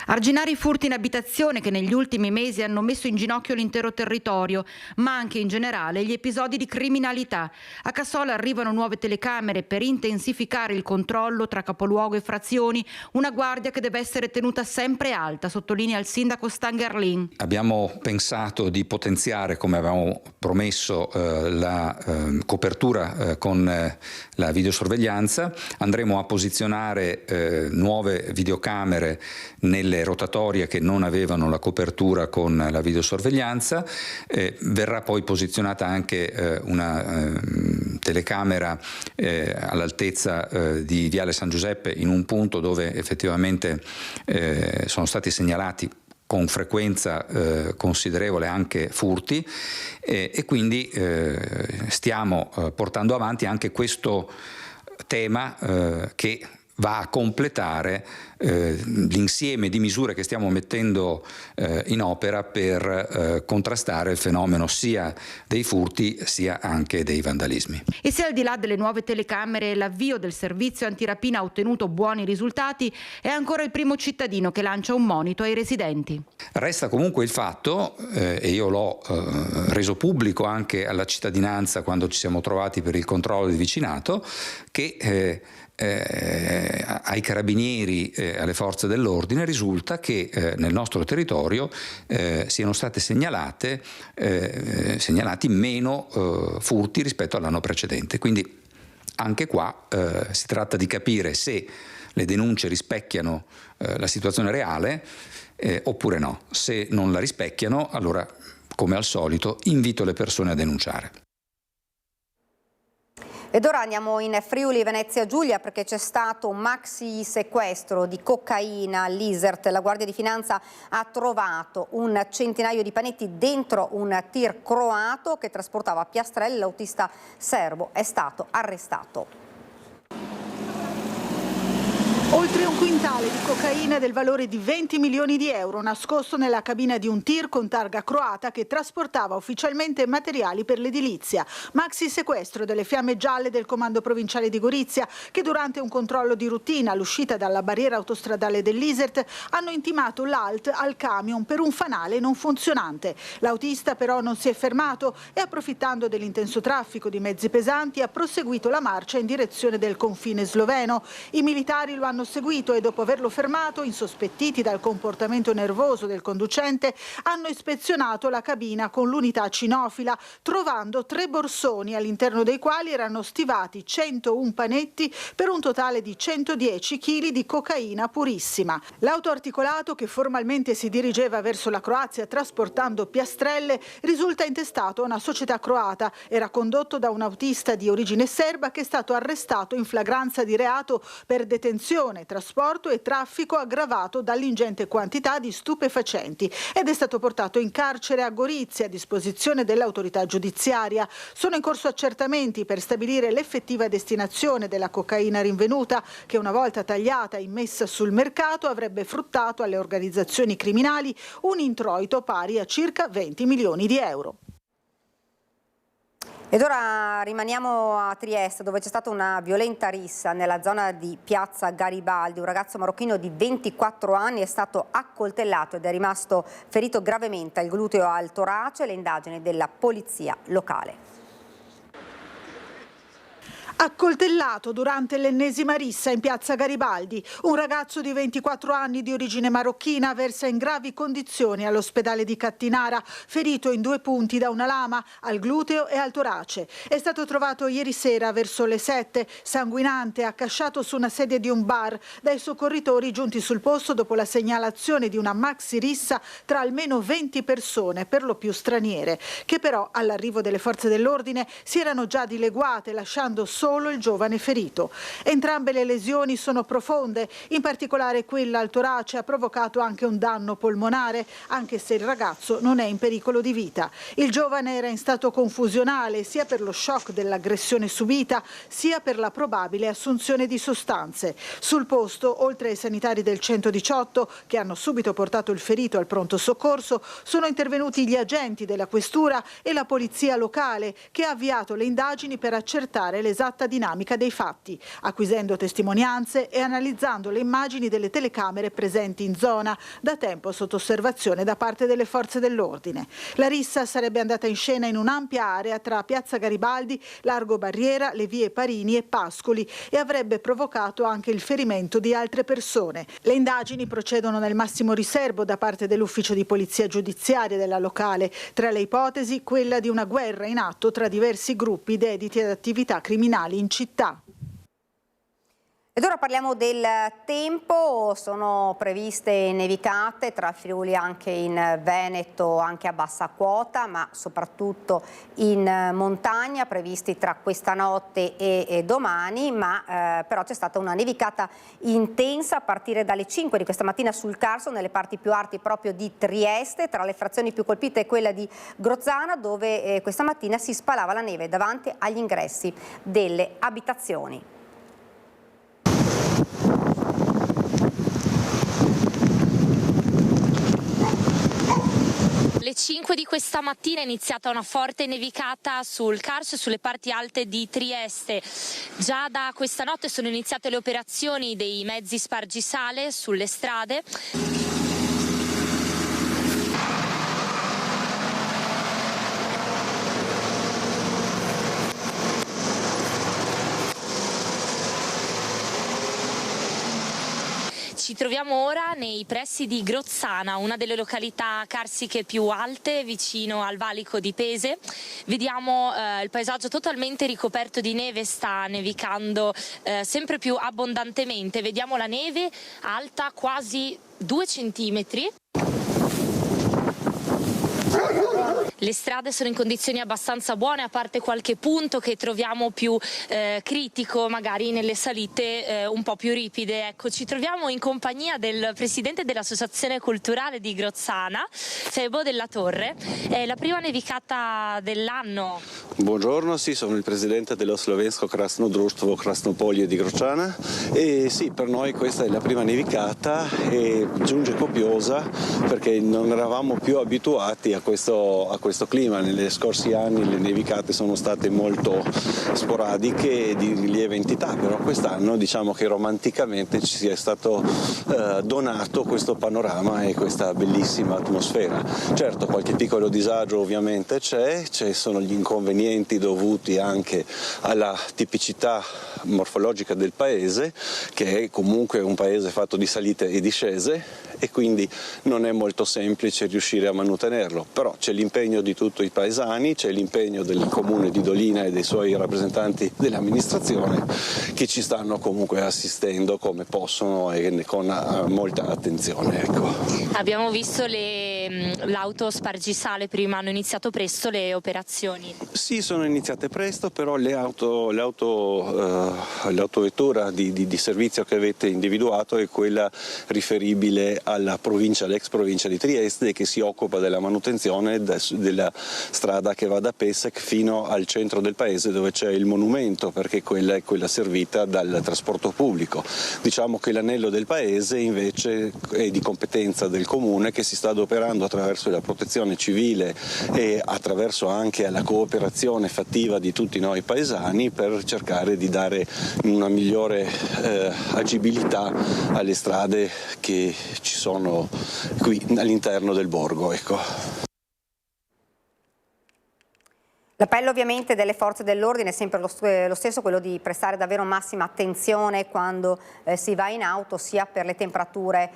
[SPEAKER 13] Arginare i furti in abitazione che negli ultimi mesi hanno messo in ginocchio l'intero territorio, ma anche in generale gli episodi di criminalità. A Cassola arrivano nuove telecamere per intensificare il controllo tra capoluogo e frazioni, una guardia che deve essere tenuta sempre alta, sottolinea il sindaco Stangerlin.
[SPEAKER 16] Abbiamo pensato di potenziare, come avevamo promesso, la copertura con la videosorveglianza. Andremo a posizionare nuove videocamere nelle rotatorie che non avevano la copertura con la videosorveglianza. Verrà poi posizionata anche una telecamera all'altezza di Viale San Giuseppe, in un punto dove effettivamente sono stati segnalati con frequenza considerevole anche furti, e quindi stiamo portando avanti anche questo tema che va a completare l'insieme di misure che stiamo mettendo in opera per contrastare il fenomeno sia dei furti sia anche dei vandalismi.
[SPEAKER 13] E se al di là delle nuove telecamere l'avvio del servizio antirapina ha ottenuto buoni risultati, è ancora il primo cittadino che lancia un monito ai residenti.
[SPEAKER 16] Resta comunque il fatto, e io l'ho reso pubblico anche alla cittadinanza quando ci siamo trovati per il controllo di vicinato, che ai carabinieri e alle forze dell'ordine risulta che nel nostro territorio siano state segnalati meno furti rispetto all'anno precedente. Quindi anche qua si tratta di capire se le denunce rispecchiano la situazione reale oppure no. Se non la rispecchiano, allora, come al solito, invito le persone a denunciare.
[SPEAKER 1] Ed ora andiamo in Friuli Venezia Giulia, perché c'è stato un maxi sequestro di cocaina all'Isert. La Guardia di Finanza ha trovato un centinaio di panetti dentro un tir croato che trasportava piastrelle. L'autista serbo è stato arrestato.
[SPEAKER 17] Oltre un quintale di cocaina del valore di 20 milioni di euro nascosto nella cabina di un tir con targa croata che trasportava ufficialmente materiali per l'edilizia. Maxi sequestro delle fiamme gialle del comando provinciale di Gorizia, che durante un controllo di routine all'uscita dalla barriera autostradale dell'Isert hanno intimato l'ALT al camion per un fanale non funzionante. L'autista però non si è fermato e, approfittando dell'intenso traffico di mezzi pesanti, ha proseguito la marcia in direzione del confine sloveno. I militari lo hanno seguito e, dopo averlo fermato, insospettiti dal comportamento nervoso del conducente, hanno ispezionato la cabina con l'unità cinofila, trovando 3 borsoni all'interno dei quali erano stivati 101 panetti per un totale di 110 kg di cocaina purissima. L'autoarticolato, che formalmente si dirigeva verso la Croazia trasportando piastrelle, risulta intestato a una società croata. Era condotto da un autista di origine serba che è stato arrestato in flagranza di reato per detenzione distribuzione, trasporto e traffico aggravato dall'ingente quantità di stupefacenti ed è stato portato in carcere a Gorizia a disposizione dell'autorità giudiziaria. Sono in corso accertamenti per stabilire l'effettiva destinazione della cocaina rinvenuta che una volta tagliata e immessa sul mercato avrebbe fruttato alle organizzazioni criminali un introito pari a circa 20 milioni di euro.
[SPEAKER 1] Ed ora rimaniamo a Trieste, dove c'è stata una violenta rissa nella zona di Piazza Garibaldi. Un ragazzo marocchino di 24 anni è stato accoltellato ed è rimasto ferito gravemente al gluteo e al torace. Le indagini della polizia locale.
[SPEAKER 17] Accoltellato durante l'ennesima rissa in Piazza Garibaldi. Un ragazzo di 24 anni di origine marocchina versa in gravi condizioni all'ospedale di Cattinara, ferito in 2 punti da una lama al gluteo e al torace. È stato trovato ieri sera verso le 7, sanguinante, accasciato su una sedia di un bar dai soccorritori giunti sul posto dopo la segnalazione di una maxi rissa tra almeno 20 persone, per lo più straniere, che però all'arrivo delle forze dell'ordine si erano già dileguate, lasciando solo il giovane ferito. Entrambe le lesioni sono profonde, in particolare quella al torace ha provocato anche un danno polmonare, anche se il ragazzo non è in pericolo di vita. Il giovane era in stato confusionale sia per lo shock dell'aggressione subita, sia per la probabile assunzione di sostanze. Sul posto, oltre ai sanitari del 118 che hanno subito portato il ferito al pronto soccorso, sono intervenuti gli agenti della questura e la polizia locale, che ha avviato le indagini per accertare l'esatta dinamica dei fatti, acquisendo testimonianze e analizzando le immagini delle telecamere presenti in zona, da tempo sotto osservazione da parte delle forze dell'ordine. La rissa sarebbe andata in scena in un'ampia area tra Piazza Garibaldi, Largo Barriera, le vie Parini e Pascoli e avrebbe provocato anche il ferimento di altre persone. Le indagini procedono nel massimo riservo da parte dell'ufficio di polizia giudiziaria della locale, tra le ipotesi quella di una guerra in atto tra diversi gruppi dediti ad attività criminali in città.
[SPEAKER 1] Ed ora parliamo del tempo. Sono previste nevicate tra Friuli anche in Veneto, anche a bassa quota, ma soprattutto in montagna, previsti tra questa notte e domani, ma però c'è stata una nevicata intensa a partire dalle 5 di questa mattina sul Carso, nelle parti più alte proprio di Trieste. Tra le frazioni più colpite è quella di Grozzana, dove questa mattina si spalava la neve davanti agli ingressi delle abitazioni.
[SPEAKER 18] Alle 5 di questa mattina è iniziata una forte nevicata sul Carso e sulle parti alte di Trieste. Già da questa notte sono iniziate le operazioni dei mezzi spargisale sulle strade. Ci troviamo ora nei pressi di Grozzana, una delle località carsiche più alte, vicino al valico di Pese. Vediamo il paesaggio totalmente ricoperto di neve, sta nevicando sempre più abbondantemente. Vediamo la neve alta quasi 2 centimetri. Le strade sono in condizioni abbastanza buone, a parte qualche punto che troviamo più critico, magari nelle salite un po' più ripide. Ecco, ci troviamo in compagnia del presidente dell'Associazione Culturale di Grozzana, Febo Della Torre. È la prima nevicata dell'anno.
[SPEAKER 19] Buongiorno, sì, sono il presidente dello Slovensko Krasno Društvo Krasnopolje di Grozzana e sì, per noi questa è la prima nevicata e giunge copiosa perché non eravamo più abituati a questo clima. Negli scorsi anni le nevicate sono state molto sporadiche e di lieve entità, però quest'anno diciamo che romanticamente ci è stato donato questo panorama e questa bellissima atmosfera. Certo, qualche piccolo disagio ovviamente c'è, ci sono gli inconvenienti dovuti anche alla tipicità morfologica del paese, che è comunque un paese fatto di salite e discese e quindi non è molto semplice riuscire a mantenerlo, però c'è l'impegno di tutti i paesani, c'è l'impegno del comune di Dolina e dei suoi rappresentanti dell'amministrazione che ci stanno comunque assistendo come possono e con molta attenzione. Ecco.
[SPEAKER 18] Abbiamo visto le l'auto spargisale prima hanno iniziato presto le operazioni?
[SPEAKER 19] Sì, sono iniziate presto, però l'autovettura di servizio che avete individuato è quella riferibile alla provincia, all'ex provincia di Trieste, che si occupa della manutenzione della strada che va da Pessec fino al centro del paese dove c'è il monumento, perché quella è quella servita dal trasporto pubblico. Diciamo che l'anello del paese invece è di competenza del comune, che si sta adoperando attraverso la protezione civile e attraverso anche la cooperazione fattiva di tutti noi paesani per cercare di dare una migliore agibilità alle strade che ci sono qui all'interno del borgo. Ecco.
[SPEAKER 1] L'appello ovviamente delle forze dell'ordine è sempre lo stesso, quello di prestare davvero massima attenzione quando si va in auto, sia per le temperature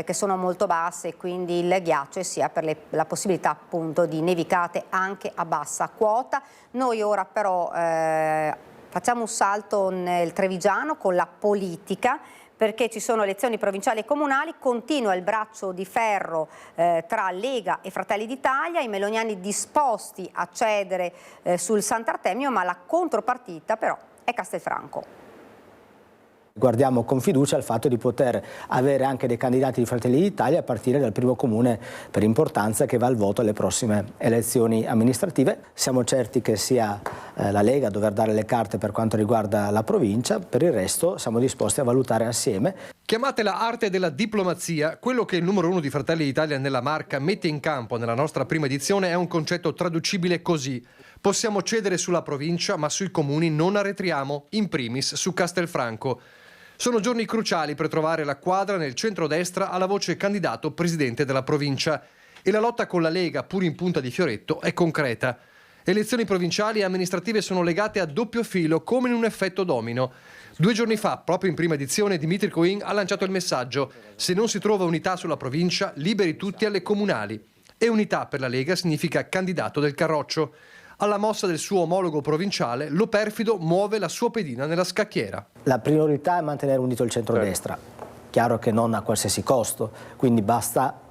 [SPEAKER 1] che sono molto basse, quindi il ghiaccio, e sia per la possibilità appunto di nevicate anche a bassa quota. Noi ora però facciamo un salto nel Trevigiano con la politica, perché ci sono elezioni provinciali e comunali, continua il braccio di ferro tra Lega e Fratelli d'Italia, i meloniani disposti a cedere sul Sant'Artemio, ma la contropartita però è Castelfranco.
[SPEAKER 20] Guardiamo con fiducia al fatto di poter avere anche dei candidati di Fratelli d'Italia a partire dal primo comune per importanza che va al voto alle prossime elezioni amministrative. Siamo certi che sia la Lega a dover dare le carte per quanto riguarda la provincia, per il resto siamo disposti a valutare assieme.
[SPEAKER 21] Chiamatela arte della diplomazia, quello che il numero 1 di Fratelli d'Italia nella Marca mette in campo nella nostra prima edizione è un concetto traducibile così: possiamo cedere sulla provincia, ma sui comuni non arretriamo, in primis su Castelfranco. Sono giorni cruciali per trovare la quadra nel centrodestra alla voce candidato presidente della provincia, e la lotta con la Lega, pur in punta di fioretto, è concreta. Elezioni provinciali e amministrative sono legate a doppio filo, come in un effetto domino. 2 giorni fa, proprio in prima edizione, Dimitri Coin ha lanciato il messaggio: se non si trova unità sulla provincia, liberi tutti alle comunali. E unità per la Lega significa candidato del Carroccio. Alla mossa del suo omologo provinciale, Lo Perfido muove la sua pedina nella scacchiera.
[SPEAKER 20] La priorità è mantenere unito il centrodestra, chiaro che non a qualsiasi costo, quindi basta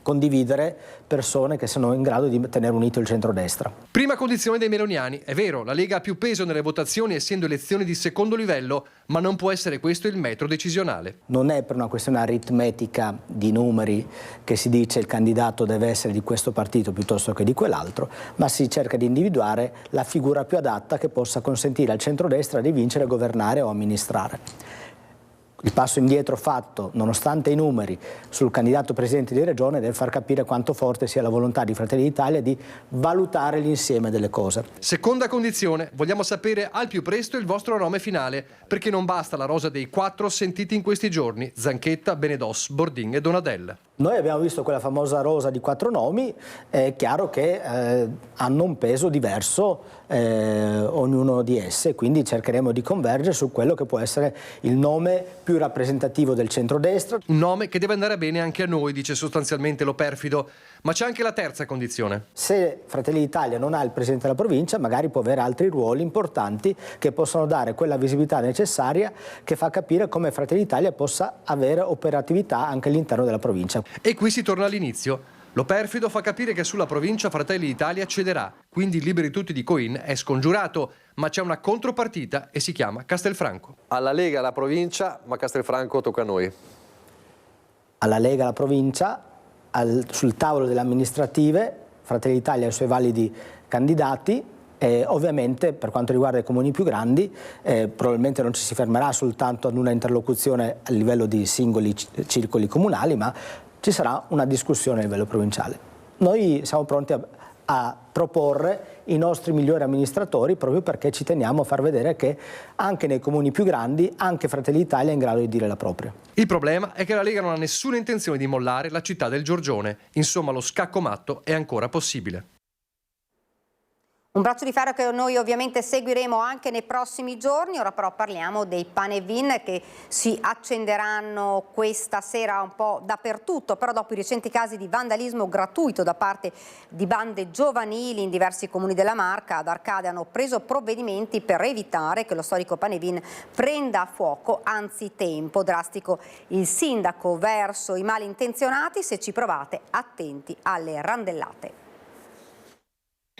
[SPEAKER 20] condividere persone che sono in grado di tenere unito il centrodestra.
[SPEAKER 21] Prima condizione dei meloniani: è vero, la Lega ha più peso nelle votazioni essendo elezioni di secondo livello, ma non può essere questo il metro decisionale.
[SPEAKER 20] Non è per una questione aritmetica di numeri che si dice il candidato deve essere di questo partito piuttosto che di quell'altro, ma si cerca di individuare la figura più adatta che possa consentire al centrodestra di vincere, governare o amministrare. Il passo indietro fatto, nonostante i numeri, sul candidato presidente di regione deve far capire quanto forte sia la volontà di Fratelli d'Italia di valutare l'insieme delle cose.
[SPEAKER 21] Seconda condizione: vogliamo sapere al più presto il vostro nome finale, perché non basta la rosa dei 4 sentiti in questi giorni: Zanchetta, Benedos, Bordin e Donadella.
[SPEAKER 20] Noi abbiamo visto quella famosa rosa di 4 nomi, è chiaro che hanno un peso diverso ognuno di esse, quindi cercheremo di convergere su quello che può essere il nome più rappresentativo del centrodestra.
[SPEAKER 21] Un nome che deve andare bene anche a noi, dice sostanzialmente Lo Perfido, ma c'è anche la terza condizione.
[SPEAKER 20] Se Fratelli d'Italia non ha il presidente della provincia, magari può avere altri ruoli importanti che possono dare quella visibilità necessaria che fa capire come Fratelli d'Italia possa avere operatività anche all'interno della provincia.
[SPEAKER 21] E qui si torna all'inizio. Lo Perfido fa capire che sulla provincia Fratelli d'Italia cederà, quindi Liberi Tutti di Coin è scongiurato, ma c'è una contropartita e si chiama Castelfranco.
[SPEAKER 22] Alla Lega la provincia, ma Castelfranco tocca a noi.
[SPEAKER 20] Alla Lega la provincia, sul tavolo delle amministrative, Fratelli d'Italia ha i suoi validi candidati. Ovviamente per quanto riguarda i comuni più grandi probabilmente non ci si fermerà soltanto ad una interlocuzione a livello di singoli circoli comunali, ma ci sarà una discussione a livello provinciale. Noi siamo pronti a proporre i nostri migliori amministratori proprio perché ci teniamo a far vedere che anche nei comuni più grandi anche Fratelli d'Italia è in grado di dire la propria.
[SPEAKER 21] Il problema è che la Lega non ha nessuna intenzione di mollare la città del Giorgione. Insomma, lo scacco matto è ancora possibile.
[SPEAKER 1] Un braccio di ferro che noi ovviamente seguiremo anche nei prossimi giorni. Ora però parliamo dei Panevin che si accenderanno questa sera un po' dappertutto, però dopo i recenti casi di vandalismo gratuito da parte di bande giovanili in diversi comuni della Marca, ad Arcade hanno preso provvedimenti per evitare che lo storico Panevin prenda fuoco anzitempo. Drastico il sindaco verso i malintenzionati: se ci provate, attenti alle randellate.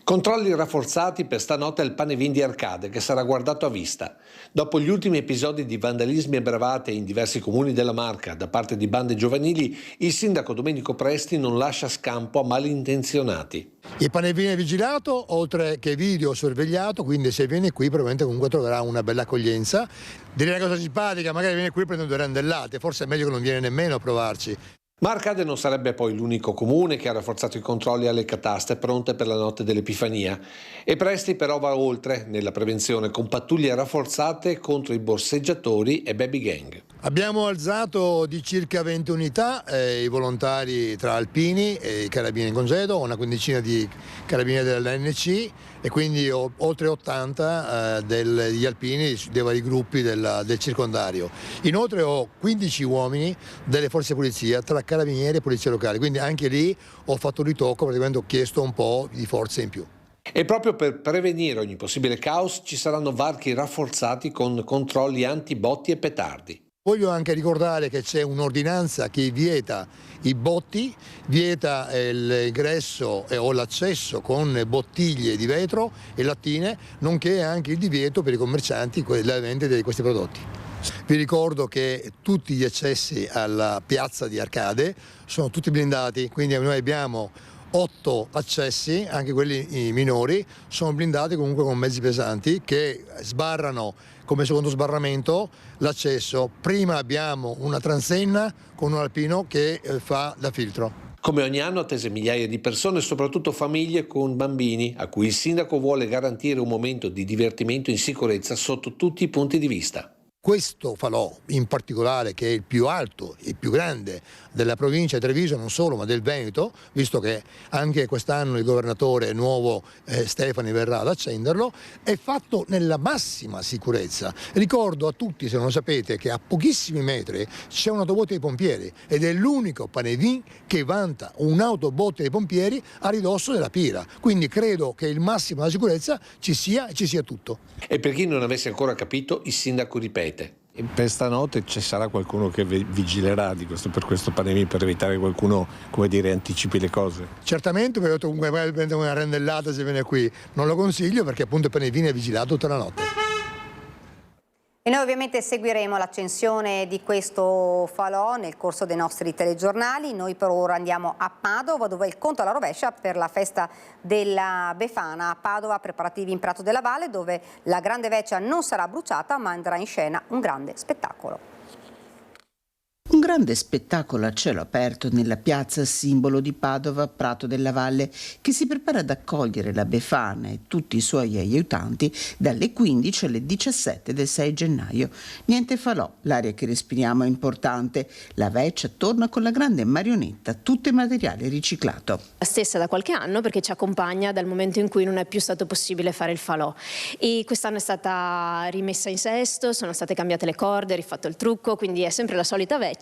[SPEAKER 8] Controlli rafforzati per stanotte al Panevin di Arcade, che sarà guardato a vista. Dopo gli ultimi episodi di vandalismi e bravate in diversi comuni della Marca da parte di bande giovanili, il sindaco Domenico Presti non lascia scampo a malintenzionati.
[SPEAKER 2] Il Panevin è vigilato, oltre che video sorvegliato, quindi se viene qui probabilmente comunque troverà una bella accoglienza. Direi una cosa simpatica, magari viene qui e prende 2 randellate, forse è meglio che non viene nemmeno a provarci.
[SPEAKER 8] Ma Arcade non sarebbe poi l'unico comune che ha rafforzato i controlli alle cataste pronte per la notte dell'Epifania. E Presti però va oltre nella prevenzione con pattuglie rafforzate contro i borseggiatori e baby gang.
[SPEAKER 2] Abbiamo alzato di circa 20 unità i volontari tra alpini e i carabinieri in congedo, una quindicina di carabinieri dell'ANC e quindi oltre 80 degli alpini dei vari gruppi del circondario. Inoltre ho 15 uomini delle forze di polizia tra carabinieri e polizia locale, quindi anche lì ho fatto un ritocco, praticamente ho chiesto un po' di forze in più.
[SPEAKER 8] E proprio per prevenire ogni possibile caos ci saranno varchi rafforzati con controlli antibotti e petardi.
[SPEAKER 2] Voglio anche ricordare che c'è un'ordinanza che vieta i botti, vieta l'ingresso o l'accesso con bottiglie di vetro e lattine, nonché anche il divieto per i commercianti della vendita di questi prodotti. Vi ricordo che tutti gli accessi alla piazza di Arcade sono tutti blindati, quindi noi abbiamo 8 accessi, anche quelli minori, sono blindati comunque con mezzi pesanti che sbarrano come secondo sbarramento l'accesso. Prima abbiamo una transenna con un alpino che fa da filtro.
[SPEAKER 8] Come ogni anno attese migliaia di persone, soprattutto famiglie con bambini, a cui il sindaco vuole garantire un momento di divertimento in sicurezza sotto tutti i punti di vista.
[SPEAKER 2] Questo falò in particolare, che è il più alto, il più grande della provincia di Treviso, non solo ma del Veneto, visto che anche quest'anno il governatore nuovo Stefani verrà ad accenderlo, è fatto nella massima sicurezza. Ricordo a tutti, se non lo sapete, che a pochissimi metri c'è un'autobotte dei pompieri ed è l'unico Panevin che vanta un'autobotte dei pompieri a ridosso della Pira, quindi credo che il massimo della sicurezza ci sia e ci sia tutto.
[SPEAKER 8] E per chi non avesse ancora capito, il sindaco ripete.
[SPEAKER 9] Per stanotte ci sarà qualcuno che vigilerà per questo Panevin, per evitare che qualcuno, come dire, anticipi le cose?
[SPEAKER 2] Certamente, perché comunque prende una randellata se viene qui. Non lo consiglio perché appunto il Panevin è vigilato tutta la notte.
[SPEAKER 1] E noi ovviamente seguiremo l'accensione di questo falò nel corso dei nostri telegiornali. Noi per ora andiamo a Padova, dove il conto alla rovescia per la festa della Befana. A Padova preparativi in Prato della Valle, dove la grande veccia non sarà bruciata ma andrà in scena un grande spettacolo.
[SPEAKER 3] Un grande spettacolo a cielo aperto nella piazza simbolo di Padova, Prato della Valle, che si prepara ad accogliere la Befana e tutti i suoi aiutanti dalle 15 alle 17 del 6 gennaio. Niente falò, l'aria che respiriamo è importante. La vecchia torna con la grande marionetta, tutto in materiale riciclato.
[SPEAKER 23] La stessa da qualche anno, perché ci accompagna dal momento in cui non è più stato possibile fare il falò. E quest'anno è stata rimessa in sesto, sono state cambiate le corde, rifatto il trucco, quindi è sempre la solita vecchia,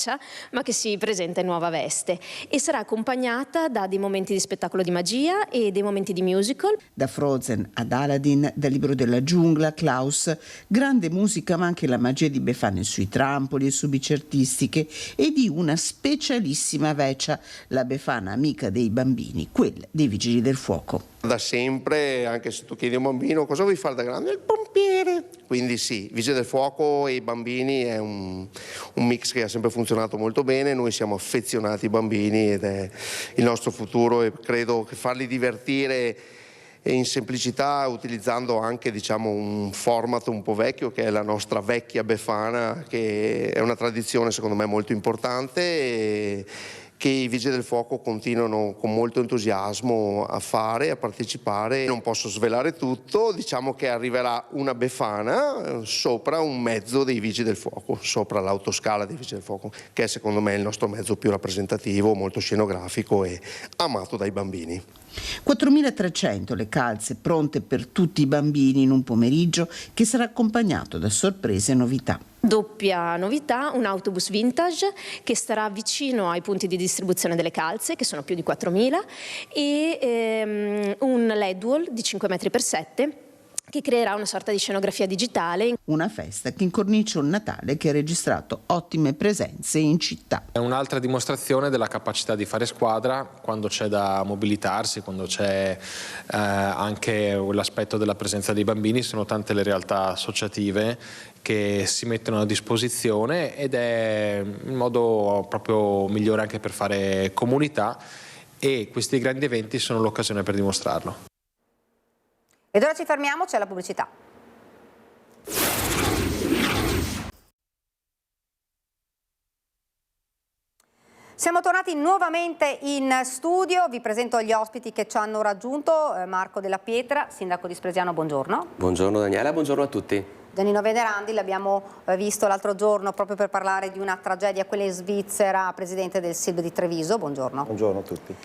[SPEAKER 23] ma che si presenta in nuova veste e sarà accompagnata da dei momenti di spettacolo di magia e dei momenti di musical.
[SPEAKER 3] Da Frozen ad Aladdin, dal Libro della giungla, Klaus, grande musica ma anche la magia di Befana sui trampoli e su bici artistiche e di una specialissima vecchia, la Befana amica dei bambini, quella dei Vigili del Fuoco.
[SPEAKER 24] Da sempre, anche se tu chiedi a un bambino cosa vuoi fare da grande, il pompiere. Quindi sì, Vigili del Fuoco e i bambini è un mix che ha sempre funzionato molto bene. Noi siamo affezionati ai bambini ed è il nostro futuro e credo che farli divertire in semplicità, utilizzando anche un format un po' vecchio che è la nostra vecchia Befana, che è una tradizione secondo me molto importante e che i Vigili del Fuoco continuano con molto entusiasmo a fare, a partecipare. Non posso svelare tutto, diciamo che arriverà una Befana sopra un mezzo dei Vigili del Fuoco, sopra l'autoscala dei Vigili del Fuoco, che è secondo me il nostro mezzo più rappresentativo, molto scenografico e amato dai bambini.
[SPEAKER 3] 4.300 le calze pronte per tutti i bambini in un pomeriggio che sarà accompagnato da sorprese e novità.
[SPEAKER 23] Doppia novità, un autobus vintage che starà vicino ai punti di distribuzione delle calze, che sono più di 4.000, e un LED wall di 5 metri per 7 che creerà una sorta di scenografia digitale.
[SPEAKER 3] Una festa che incornicia un Natale che ha registrato ottime presenze in città.
[SPEAKER 4] È un'altra dimostrazione della capacità di fare squadra quando c'è da mobilitarsi, quando c'è anche l'aspetto della presenza dei bambini. Sono tante le realtà associative che si mettono a disposizione ed è il modo proprio migliore anche per fare comunità, e questi grandi eventi sono l'occasione per dimostrarlo.
[SPEAKER 1] Ed ora ci fermiamo, c'è la pubblicità. Siamo tornati nuovamente in studio, vi presento gli ospiti che ci hanno raggiunto. Marco Della Pietra, sindaco di Spresiano, buongiorno.
[SPEAKER 5] Buongiorno Daniela, buongiorno a tutti.
[SPEAKER 1] Giannino Venerandi, l'abbiamo visto l'altro giorno proprio per parlare di una tragedia, quella in Svizzera, presidente del SILB di Treviso, buongiorno.
[SPEAKER 6] Buongiorno a tutti.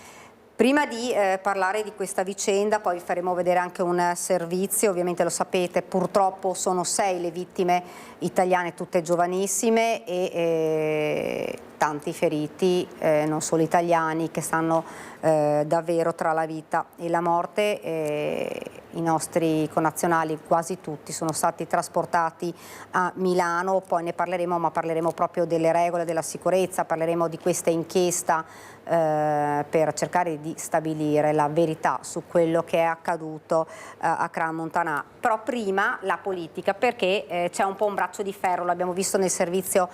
[SPEAKER 1] Prima di parlare di questa vicenda, poi vi faremo vedere anche un servizio, ovviamente lo sapete, purtroppo sono 6 le vittime italiane, tutte giovanissime, e tanti feriti, non solo italiani, che stanno davvero tra la vita e la morte. I nostri connazionali, quasi tutti, sono stati trasportati a Milano, poi ne parleremo, ma parleremo proprio delle regole della sicurezza, parleremo di questa inchiesta per cercare di stabilire la verità su quello che è accaduto a Crans-Montana. Però prima la politica, perché c'è un po' un braccio di ferro, l'abbiamo visto nel servizio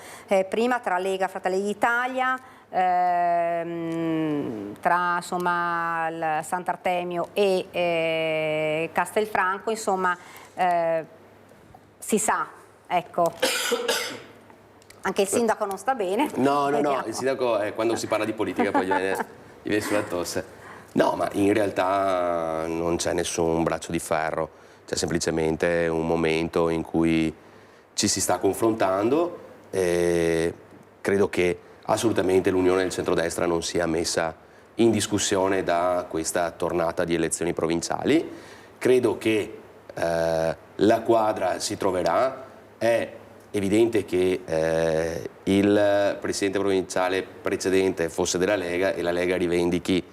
[SPEAKER 1] prima, tra Lega, Fratelli d'Italia, tra insomma il Sant'Artemio e Castelfranco, insomma si sa, ecco. Anche il sindaco non sta bene.
[SPEAKER 5] No, il sindaco quando si parla di politica poi gli viene sulla tosse. No, ma in realtà non c'è nessun braccio di ferro, c'è semplicemente un momento in cui ci si sta confrontando e credo che assolutamente l'unione del centrodestra non sia messa in discussione da questa tornata di elezioni provinciali. Credo che la quadra si troverà, è evidente che il presidente provinciale precedente fosse della Lega e la Lega rivendichi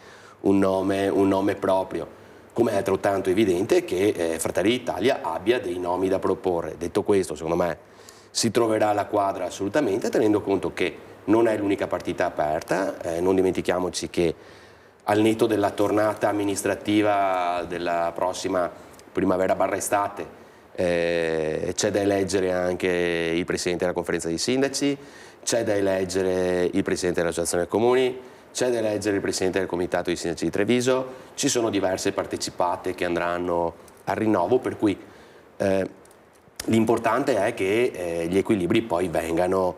[SPEAKER 5] un nome proprio, come è altrettanto evidente che Fratelli d'Italia abbia dei nomi da proporre. Detto questo, secondo me si troverà la quadra assolutamente, tenendo conto che non è l'unica partita aperta, non dimentichiamoci che al netto della tornata amministrativa della prossima primavera/estate c'è da eleggere anche il Presidente della Conferenza dei Sindaci, c'è da eleggere il Presidente dell'Associazione Comuni, c'è da eleggere il Presidente del Comitato dei Sindaci di Treviso, ci sono diverse partecipate che andranno al rinnovo, per cui l'importante è che gli equilibri poi vengano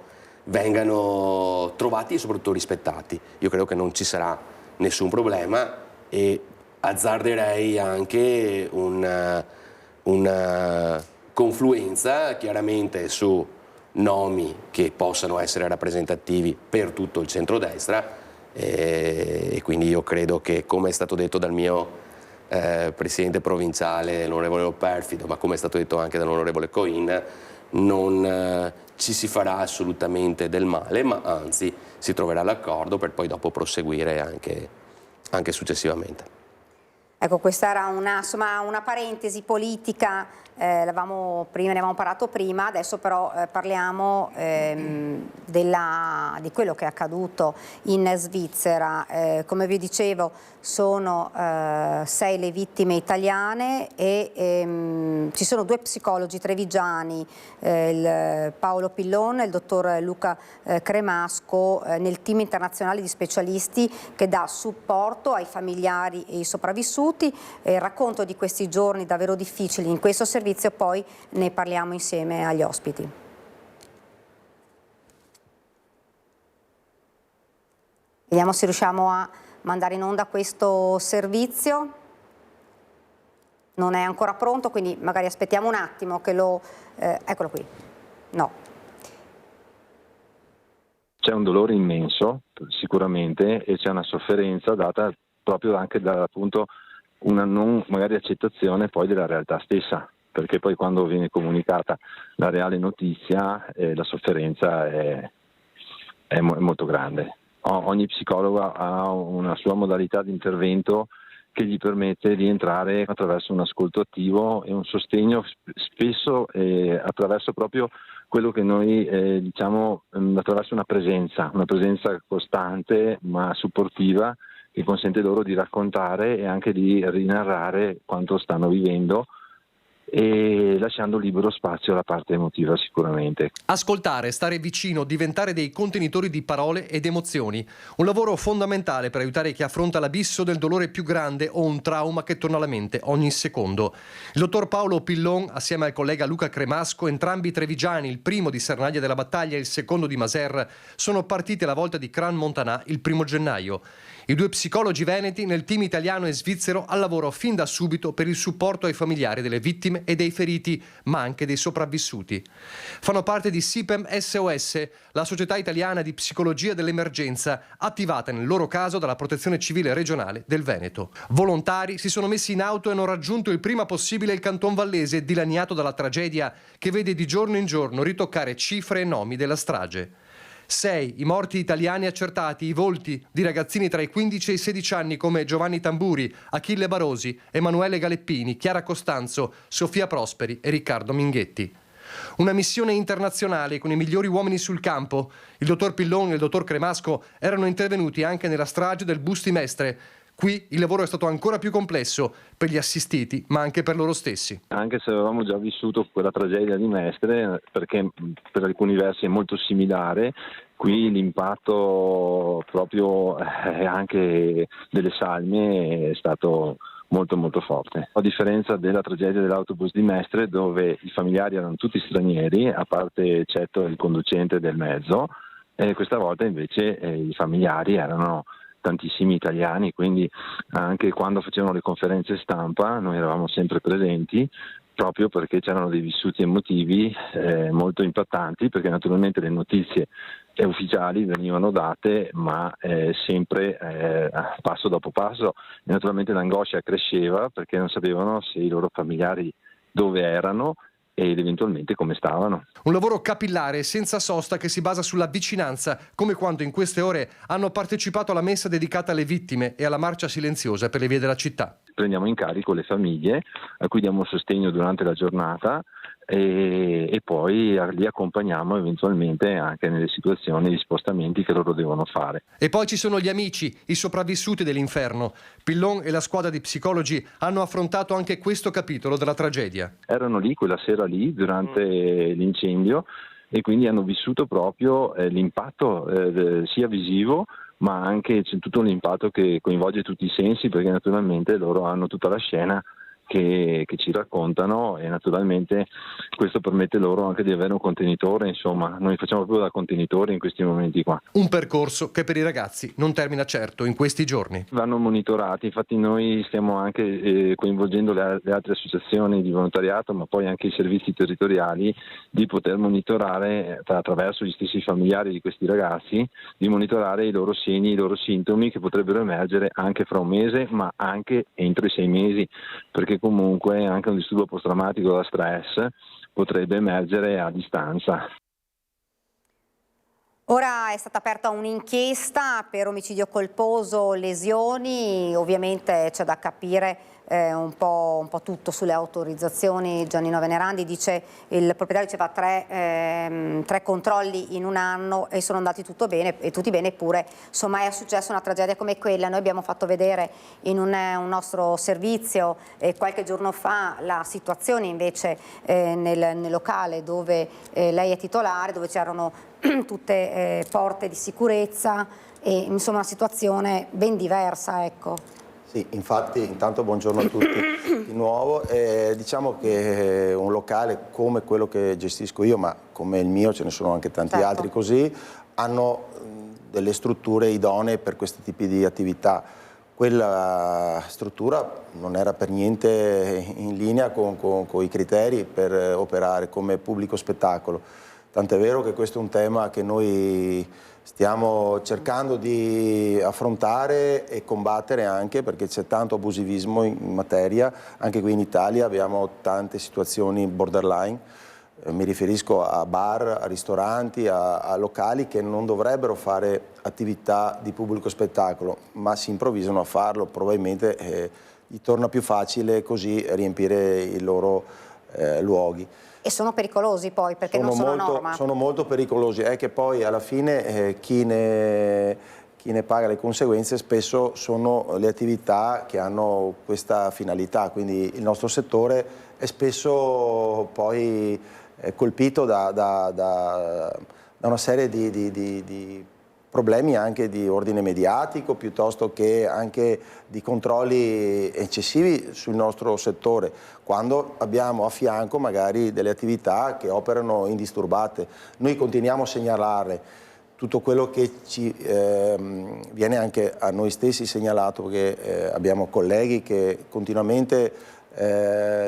[SPEAKER 5] trovati e soprattutto rispettati. Io credo che non ci sarà nessun problema e azzarderei anche una confluenza chiaramente su nomi che possano essere rappresentativi per tutto il centrodestra e quindi io credo che, come è stato detto dal mio presidente provinciale, l'onorevole Perfido, ma come è stato detto anche dall'onorevole Coin, non ci si farà assolutamente del male, ma anzi si troverà l'accordo per poi dopo proseguire anche successivamente.
[SPEAKER 1] Ecco, questa era una parentesi politica, ne avevamo parlato prima, adesso però parliamo di quello che è accaduto in Svizzera. Come vi dicevo, sono 6 le vittime italiane e ci sono 2 psicologi trevigiani, il Paolo Pillon e il dottor Luca Cremasco, nel team internazionale di specialisti che dà supporto ai familiari e ai sopravvissuti. Il racconto di questi giorni davvero difficili in questo servizio, poi ne parliamo insieme agli ospiti. Vediamo se riusciamo a mandare in onda questo servizio. Non è ancora pronto, quindi magari aspettiamo un attimo che lo... eccolo qui. No.
[SPEAKER 7] C'è un dolore immenso, sicuramente, e c'è una sofferenza data
[SPEAKER 6] proprio anche da appunto una non magari accettazione poi della realtà stessa, perché poi quando viene comunicata la reale notizia la sofferenza è molto grande. Ogni psicologo ha una sua modalità di intervento che gli permette di entrare attraverso un ascolto attivo e un sostegno spesso attraverso proprio quello che noi diciamo attraverso una presenza costante ma supportiva, che consente loro di raccontare e anche di rinarrare quanto stanno vivendo, e lasciando libero spazio alla parte emotiva sicuramente.
[SPEAKER 21] Ascoltare, stare vicino, diventare dei contenitori di parole ed emozioni. Un lavoro fondamentale per aiutare chi affronta l'abisso del dolore più grande o un trauma che torna alla mente ogni secondo. Il dottor Paolo Pillon, assieme al collega Luca Cremasco, entrambi trevigiani, il primo di Sernaglia della Battaglia e il secondo di Maser, sono partiti alla volta di Cran Montanà il 1° gennaio. I 2 psicologi veneti nel team italiano e svizzero al lavoro fin da subito per il supporto ai familiari delle vittime e dei feriti, ma anche dei sopravvissuti. Fanno parte di SIPEM SOS, la società italiana di psicologia dell'emergenza, attivata nel loro caso dalla Protezione Civile regionale del Veneto. Volontari si sono messi in auto e hanno raggiunto il prima possibile il Canton Vallese, dilaniato dalla tragedia che vede di giorno in giorno ritoccare cifre e nomi della strage. 6 i morti italiani accertati, i volti di ragazzini tra i 15 e i 16 anni come Giovanni Tamburi, Achille Barosi, Emanuele Galeppini, Chiara Costanzo, Sofia Prosperi e Riccardo Minghetti. Una missione internazionale con i migliori uomini sul campo. Il dottor Pillon e il dottor Cremasco erano intervenuti anche nella strage del Busti Mestre. Qui il lavoro è stato ancora più complesso per gli assistiti, ma anche per loro stessi.
[SPEAKER 6] Anche se avevamo già vissuto quella tragedia di Mestre, perché per alcuni versi è molto similare, qui l'impatto proprio anche delle salme è stato molto molto forte. A differenza della tragedia dell'autobus di Mestre, dove i familiari erano tutti stranieri, a parte eccetto il conducente del mezzo, questa volta invece i familiari erano tantissimi italiani, quindi anche quando facevano le conferenze stampa noi eravamo sempre presenti, proprio perché c'erano dei vissuti emotivi molto impattanti, perché naturalmente le notizie ufficiali venivano date, ma sempre passo dopo passo, e naturalmente l'angoscia cresceva perché non sapevano se i loro familiari dove erano ed eventualmente come stavano.
[SPEAKER 21] Un lavoro capillare senza sosta che si basa sulla vicinanza, come quando in queste ore hanno partecipato alla messa dedicata alle vittime e alla marcia silenziosa per le vie della città.
[SPEAKER 6] Prendiamo in carico le famiglie a cui diamo sostegno durante la giornata e poi li accompagniamo eventualmente anche nelle situazioni di spostamenti che loro devono fare.
[SPEAKER 21] E poi ci sono gli amici, i sopravvissuti dell'inferno. Pillon e la squadra di psicologi hanno affrontato anche questo capitolo della tragedia.
[SPEAKER 6] Erano lì quella sera lì durante l'incendio e quindi hanno vissuto proprio l'impatto sia visivo, ma anche c'è tutto l'impatto che coinvolge tutti i sensi, perché naturalmente loro hanno tutta la scena che ci raccontano e naturalmente questo permette loro anche di avere un contenitore, insomma noi facciamo proprio da contenitore in questi momenti qua.
[SPEAKER 21] Un percorso che per i ragazzi non termina certo in questi giorni.
[SPEAKER 6] Vanno monitorati, infatti noi stiamo anche coinvolgendo le altre associazioni di volontariato, ma poi anche i servizi territoriali, di poter monitorare attraverso gli stessi familiari di questi ragazzi, di monitorare i loro segni, i loro sintomi che potrebbero emergere anche fra un mese, ma anche entro i 6 mesi, perché comunque anche un disturbo post-traumatico da stress potrebbe emergere a distanza.
[SPEAKER 1] Ora è stata aperta un'inchiesta per omicidio colposo, lesioni, ovviamente c'è da capire un po' tutto sulle autorizzazioni. Giannino Venerandi dice il proprietario diceva 3 controlli in un anno e sono andati tutti bene, eppure insomma è successa una tragedia come quella. Noi abbiamo fatto vedere in un nostro servizio qualche giorno fa la situazione invece nel locale dove lei è titolare, dove c'erano tutte porte di sicurezza e insomma una situazione ben diversa, ecco.
[SPEAKER 7] Sì, infatti intanto buongiorno a tutti di nuovo. Diciamo che un locale come quello che gestisco io, ma come il mio ce ne sono anche tanti altri così, hanno delle strutture idonee per questi tipi di attività. Quella struttura non era per niente in linea con i criteri per operare come pubblico spettacolo. Tant'è vero che questo è un tema che noi stiamo cercando di affrontare e combattere, anche perché c'è tanto abusivismo in materia. Anche qui in Italia abbiamo tante situazioni borderline, mi riferisco a bar, a ristoranti, a locali che non dovrebbero fare attività di pubblico spettacolo, ma si improvvisano a farlo. Probabilmente gli torna più facile così riempire i loro luoghi.
[SPEAKER 1] E sono pericolosi poi, perché non sono norma.
[SPEAKER 7] Sono molto pericolosi, è che poi alla fine chi ne paga le conseguenze spesso sono le attività che hanno questa finalità, quindi il nostro settore è spesso poi colpito da una serie di problemi anche di ordine mediatico, piuttosto che anche di controlli eccessivi sul nostro settore, quando abbiamo a fianco magari delle attività che operano indisturbate. Noi continuiamo a segnalarle tutto quello che ci viene anche a noi stessi segnalato, perché abbiamo colleghi che continuamente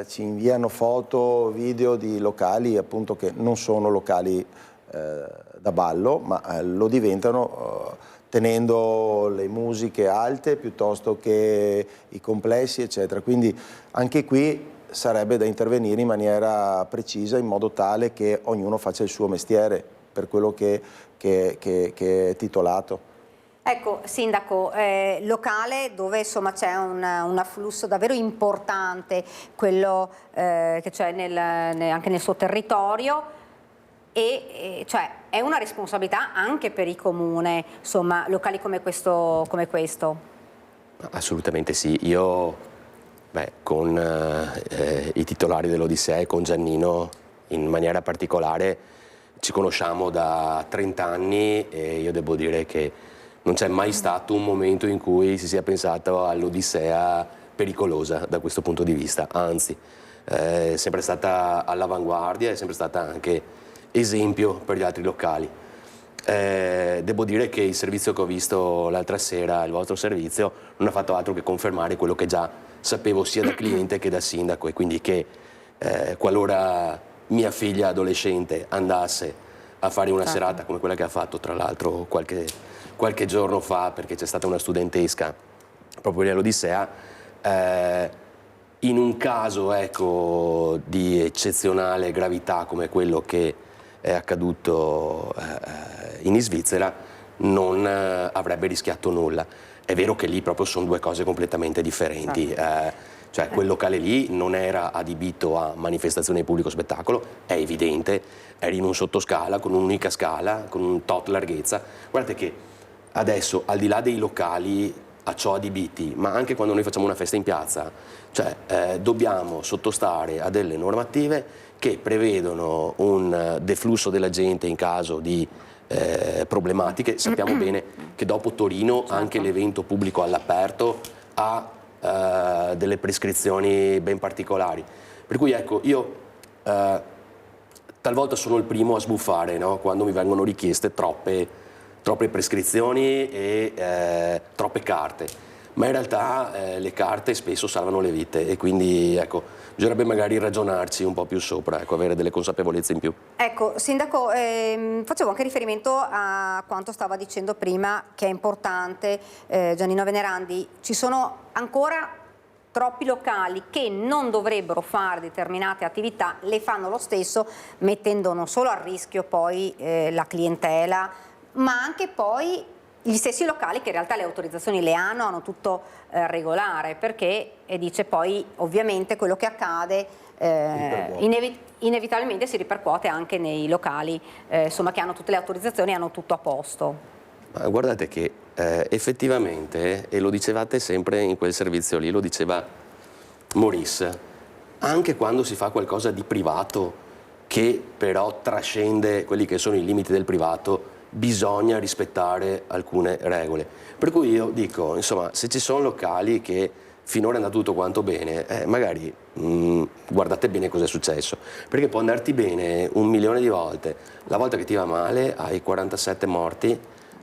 [SPEAKER 7] ci inviano foto, video di locali appunto che non sono locali da ballo, ma lo diventano tenendo le musiche alte piuttosto che i complessi, eccetera. Quindi anche qui sarebbe da intervenire in maniera precisa, in modo tale che ognuno faccia il suo mestiere per quello che è titolato.
[SPEAKER 1] Ecco, Sindaco, locale dove insomma c'è un afflusso davvero importante, quello che c'è anche nel suo territorio, e cioè è una responsabilità anche per il comune, insomma, locali come questo.
[SPEAKER 5] Assolutamente sì. Io con i titolari dell'Odissea e con Giannino in maniera particolare ci conosciamo da 30 anni e io devo dire che non c'è mai stato un momento in cui si sia pensato all'Odissea pericolosa da questo punto di vista, anzi è sempre stata all'avanguardia, è sempre stata anche esempio per gli altri locali. Devo dire che il servizio che ho visto l'altra sera, il vostro servizio, non ha fatto altro che confermare quello che già sapevo sia da cliente che da sindaco, e quindi che qualora mia figlia adolescente andasse a fare una serata come quella che ha fatto tra l'altro qualche giorno fa, perché c'è stata una studentesca proprio lì all'Odissea, in un caso ecco, di eccezionale gravità come quello che è accaduto in Svizzera, non avrebbe rischiato nulla. È vero che lì proprio sono due cose completamente differenti, cioè quel locale lì non era adibito a manifestazioni di pubblico spettacolo, è evidente, era in un sottoscala, con un'unica scala, con un tot larghezza. Guardate che adesso, al di là dei locali a ciò adibiti, ma anche quando noi facciamo una festa in piazza, cioè dobbiamo sottostare a delle normative che prevedono un deflusso della gente in caso di problematiche. Sappiamo bene che dopo Torino anche l'evento pubblico all'aperto ha delle prescrizioni ben particolari. Per cui ecco, io talvolta sono il primo a sbuffare, no? Quando mi vengono richieste troppe prescrizioni e troppe carte. Ma in realtà le carte spesso salvano le vite e quindi ecco, bisognerebbe magari ragionarci un po' più sopra, ecco, avere delle consapevolezze in più.
[SPEAKER 1] Ecco, Sindaco, facevo anche riferimento a quanto stava dicendo prima, che è importante, Giannino Venerandi. Ci sono ancora troppi locali che non dovrebbero fare determinate attività, le fanno lo stesso, mettendo non solo a rischio poi la clientela, ma anche poi gli stessi locali che in realtà le autorizzazioni le hanno tutto regolare, perché dice poi ovviamente quello che accade inevitabilmente si ripercuote anche nei locali insomma, che hanno tutte le autorizzazioni e hanno tutto a posto.
[SPEAKER 5] Ma guardate che effettivamente, e lo dicevate sempre in quel servizio lì, lo diceva Maurice, anche quando si fa qualcosa di privato che però trascende quelli che sono i limiti del privato, bisogna rispettare alcune regole. Per cui io dico, insomma, se ci sono locali che finora è andato tutto quanto bene, magari guardate bene cosa è successo, perché può andarti bene 1.000.000 di volte, la volta che ti va male hai 47 morti,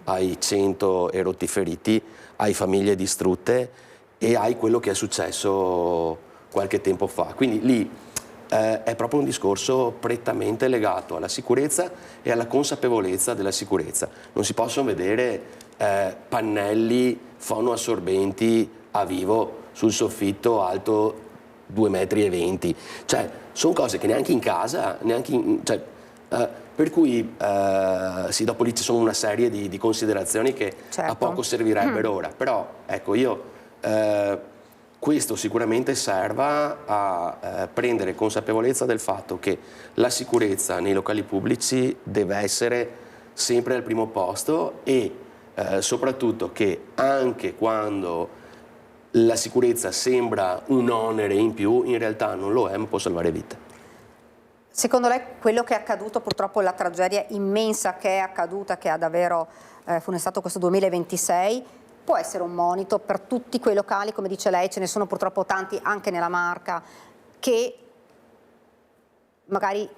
[SPEAKER 5] hai 100 erotti feriti, hai famiglie distrutte e hai quello che è successo qualche tempo fa. Quindi lì è proprio un discorso prettamente legato alla sicurezza e alla consapevolezza della sicurezza. Non si possono vedere pannelli fonoassorbenti a vivo sul soffitto alto 2,20 m, cioè sono cose che neanche in casa, per cui sì, dopo lì ci sono una serie di considerazioni che
[SPEAKER 1] certo.
[SPEAKER 5] a poco servirebbero ora, però ecco questo sicuramente serva a prendere consapevolezza del fatto che la sicurezza nei locali pubblici deve essere sempre al primo posto e soprattutto che anche quando la sicurezza sembra un onere in più, in realtà non lo è, ma può salvare vite.
[SPEAKER 1] Secondo lei quello che è accaduto, purtroppo la tragedia immensa che è accaduta, che ha davvero funestato questo 2026, può essere un monito per tutti quei locali, come dice lei, ce ne sono purtroppo tanti anche nella Marca, che magari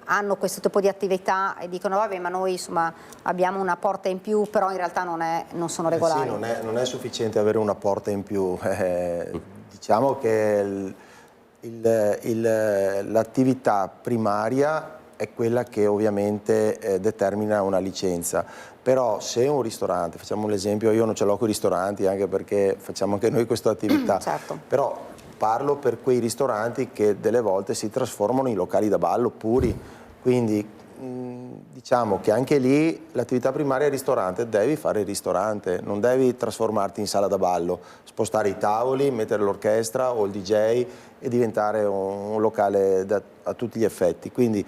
[SPEAKER 1] hanno questo tipo di attività e dicono vabbè, ma noi insomma abbiamo una porta in più, però in realtà non sono regolari.
[SPEAKER 7] Sì, non è sufficiente avere una porta in più, diciamo che l'attività primaria è quella che ovviamente determina una licenza, però se un ristorante, facciamo l'esempio, io non ce l'ho con i ristoranti anche perché facciamo anche noi questa attività,
[SPEAKER 1] certo.
[SPEAKER 7] Però parlo per quei ristoranti che delle volte si trasformano in locali da ballo puri, quindi diciamo che anche lì l'attività primaria è ristorante, devi fare il ristorante, non devi trasformarti in sala da ballo, spostare i tavoli, mettere l'orchestra o il DJ e diventare un locale a tutti gli effetti. Quindi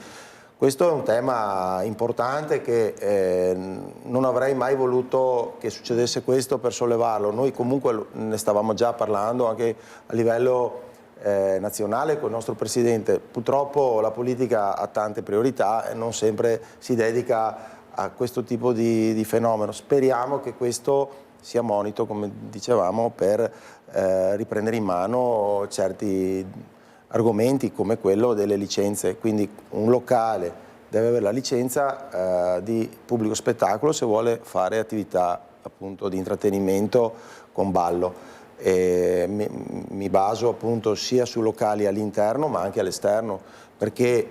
[SPEAKER 7] questo è un tema importante che non avrei mai voluto che succedesse questo per sollevarlo. Noi comunque ne stavamo già parlando anche a livello nazionale con il nostro Presidente. Purtroppo la politica ha tante priorità e non sempre si dedica a questo tipo di fenomeno. Speriamo che questo sia monito, come dicevamo, per riprendere in mano certi argomenti come quello delle licenze, quindi un locale deve avere la licenza di pubblico spettacolo se vuole fare attività appunto di intrattenimento con ballo. Mi baso appunto sia su locali all'interno ma anche all'esterno, perché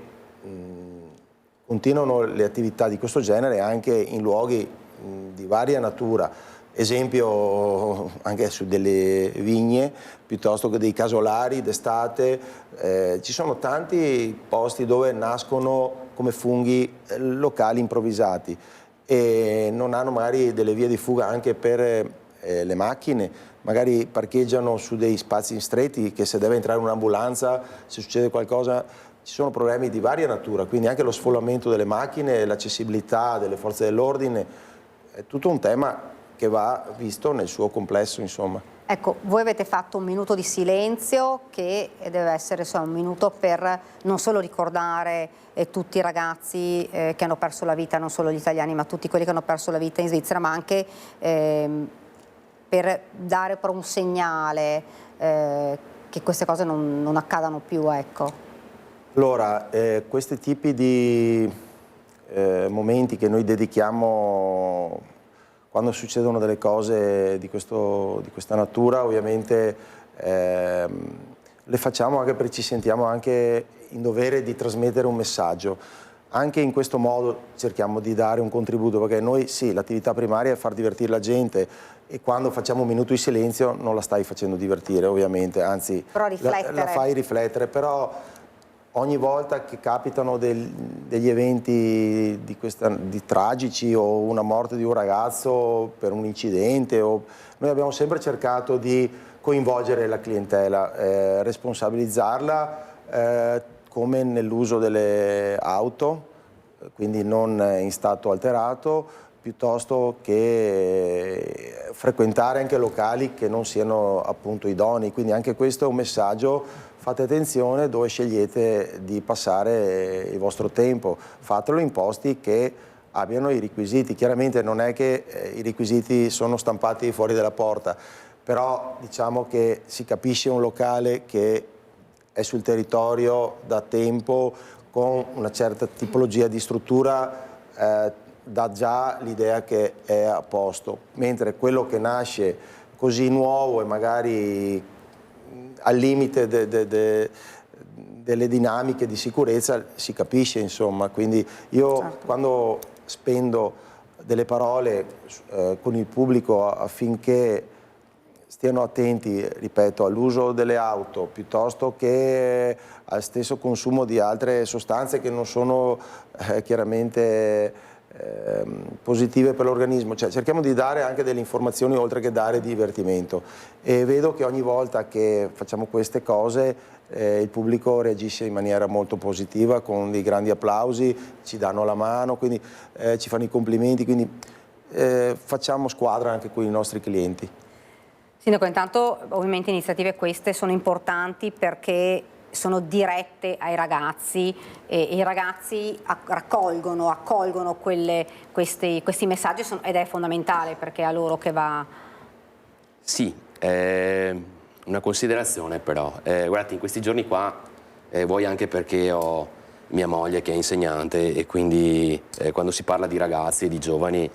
[SPEAKER 7] continuano le attività di questo genere anche in luoghi di varia natura. Esempio anche su delle vigne piuttosto che dei casolari d'estate, ci sono tanti posti dove nascono come funghi locali improvvisati e non hanno magari delle vie di fuga anche per le macchine, magari parcheggiano su dei spazi stretti che se deve entrare un'ambulanza, se succede qualcosa, ci sono problemi di varia natura, quindi anche lo sfollamento delle macchine, l'accessibilità delle forze dell'ordine, è tutto un tema che va visto nel suo complesso, insomma.
[SPEAKER 1] Ecco, voi avete fatto un minuto di silenzio che deve essere un minuto per non solo ricordare tutti i ragazzi che hanno perso la vita, non solo gli italiani, ma tutti quelli che hanno perso la vita in Svizzera, ma anche per dare un segnale che queste cose non accadano più, ecco.
[SPEAKER 7] Allora, questi tipi di momenti che noi dedichiamo quando succedono delle cose di questa natura, ovviamente le facciamo anche perché ci sentiamo anche in dovere di trasmettere un messaggio. Anche in questo modo cerchiamo di dare un contributo, perché noi sì, l'attività primaria è far divertire la gente e quando facciamo un minuto di silenzio non la stai facendo divertire ovviamente, anzi la fai riflettere, però ogni volta che capitano degli eventi di tragici o una morte di un ragazzo per un incidente, noi abbiamo sempre cercato di coinvolgere la clientela, responsabilizzarla come nell'uso delle auto, quindi non in stato alterato, piuttosto che frequentare anche locali che non siano appunto idonei, quindi anche questo è un messaggio. Fate attenzione dove scegliete di passare il vostro tempo, fatelo in posti che abbiano i requisiti. Chiaramente non è che i requisiti sono stampati fuori dalla porta, però diciamo che si capisce un locale che è sul territorio da tempo con una certa tipologia di struttura, dà già l'idea che è a posto, mentre quello che nasce così nuovo e magari al limite delle dinamiche di sicurezza si capisce, insomma. Quindi io quando spendo delle parole con il pubblico affinché stiano attenti, ripeto, all'uso delle auto piuttosto che al stesso consumo di altre sostanze che non sono chiaramente positive per l'organismo, cioè cerchiamo di dare anche delle informazioni oltre che dare divertimento, e vedo che ogni volta che facciamo queste cose il pubblico reagisce in maniera molto positiva, con dei grandi applausi, ci danno la mano, quindi ci fanno i complimenti, quindi facciamo squadra anche con i nostri clienti.
[SPEAKER 1] Sindaco, intanto ovviamente iniziative queste sono importanti perché sono dirette ai ragazzi e i ragazzi accolgono questi messaggi ed è fondamentale perché è a loro che va.
[SPEAKER 5] Sì, una considerazione però, guardate, in questi giorni qua, vuoi anche perché ho mia moglie che è insegnante e quindi quando si parla di ragazzi e di giovani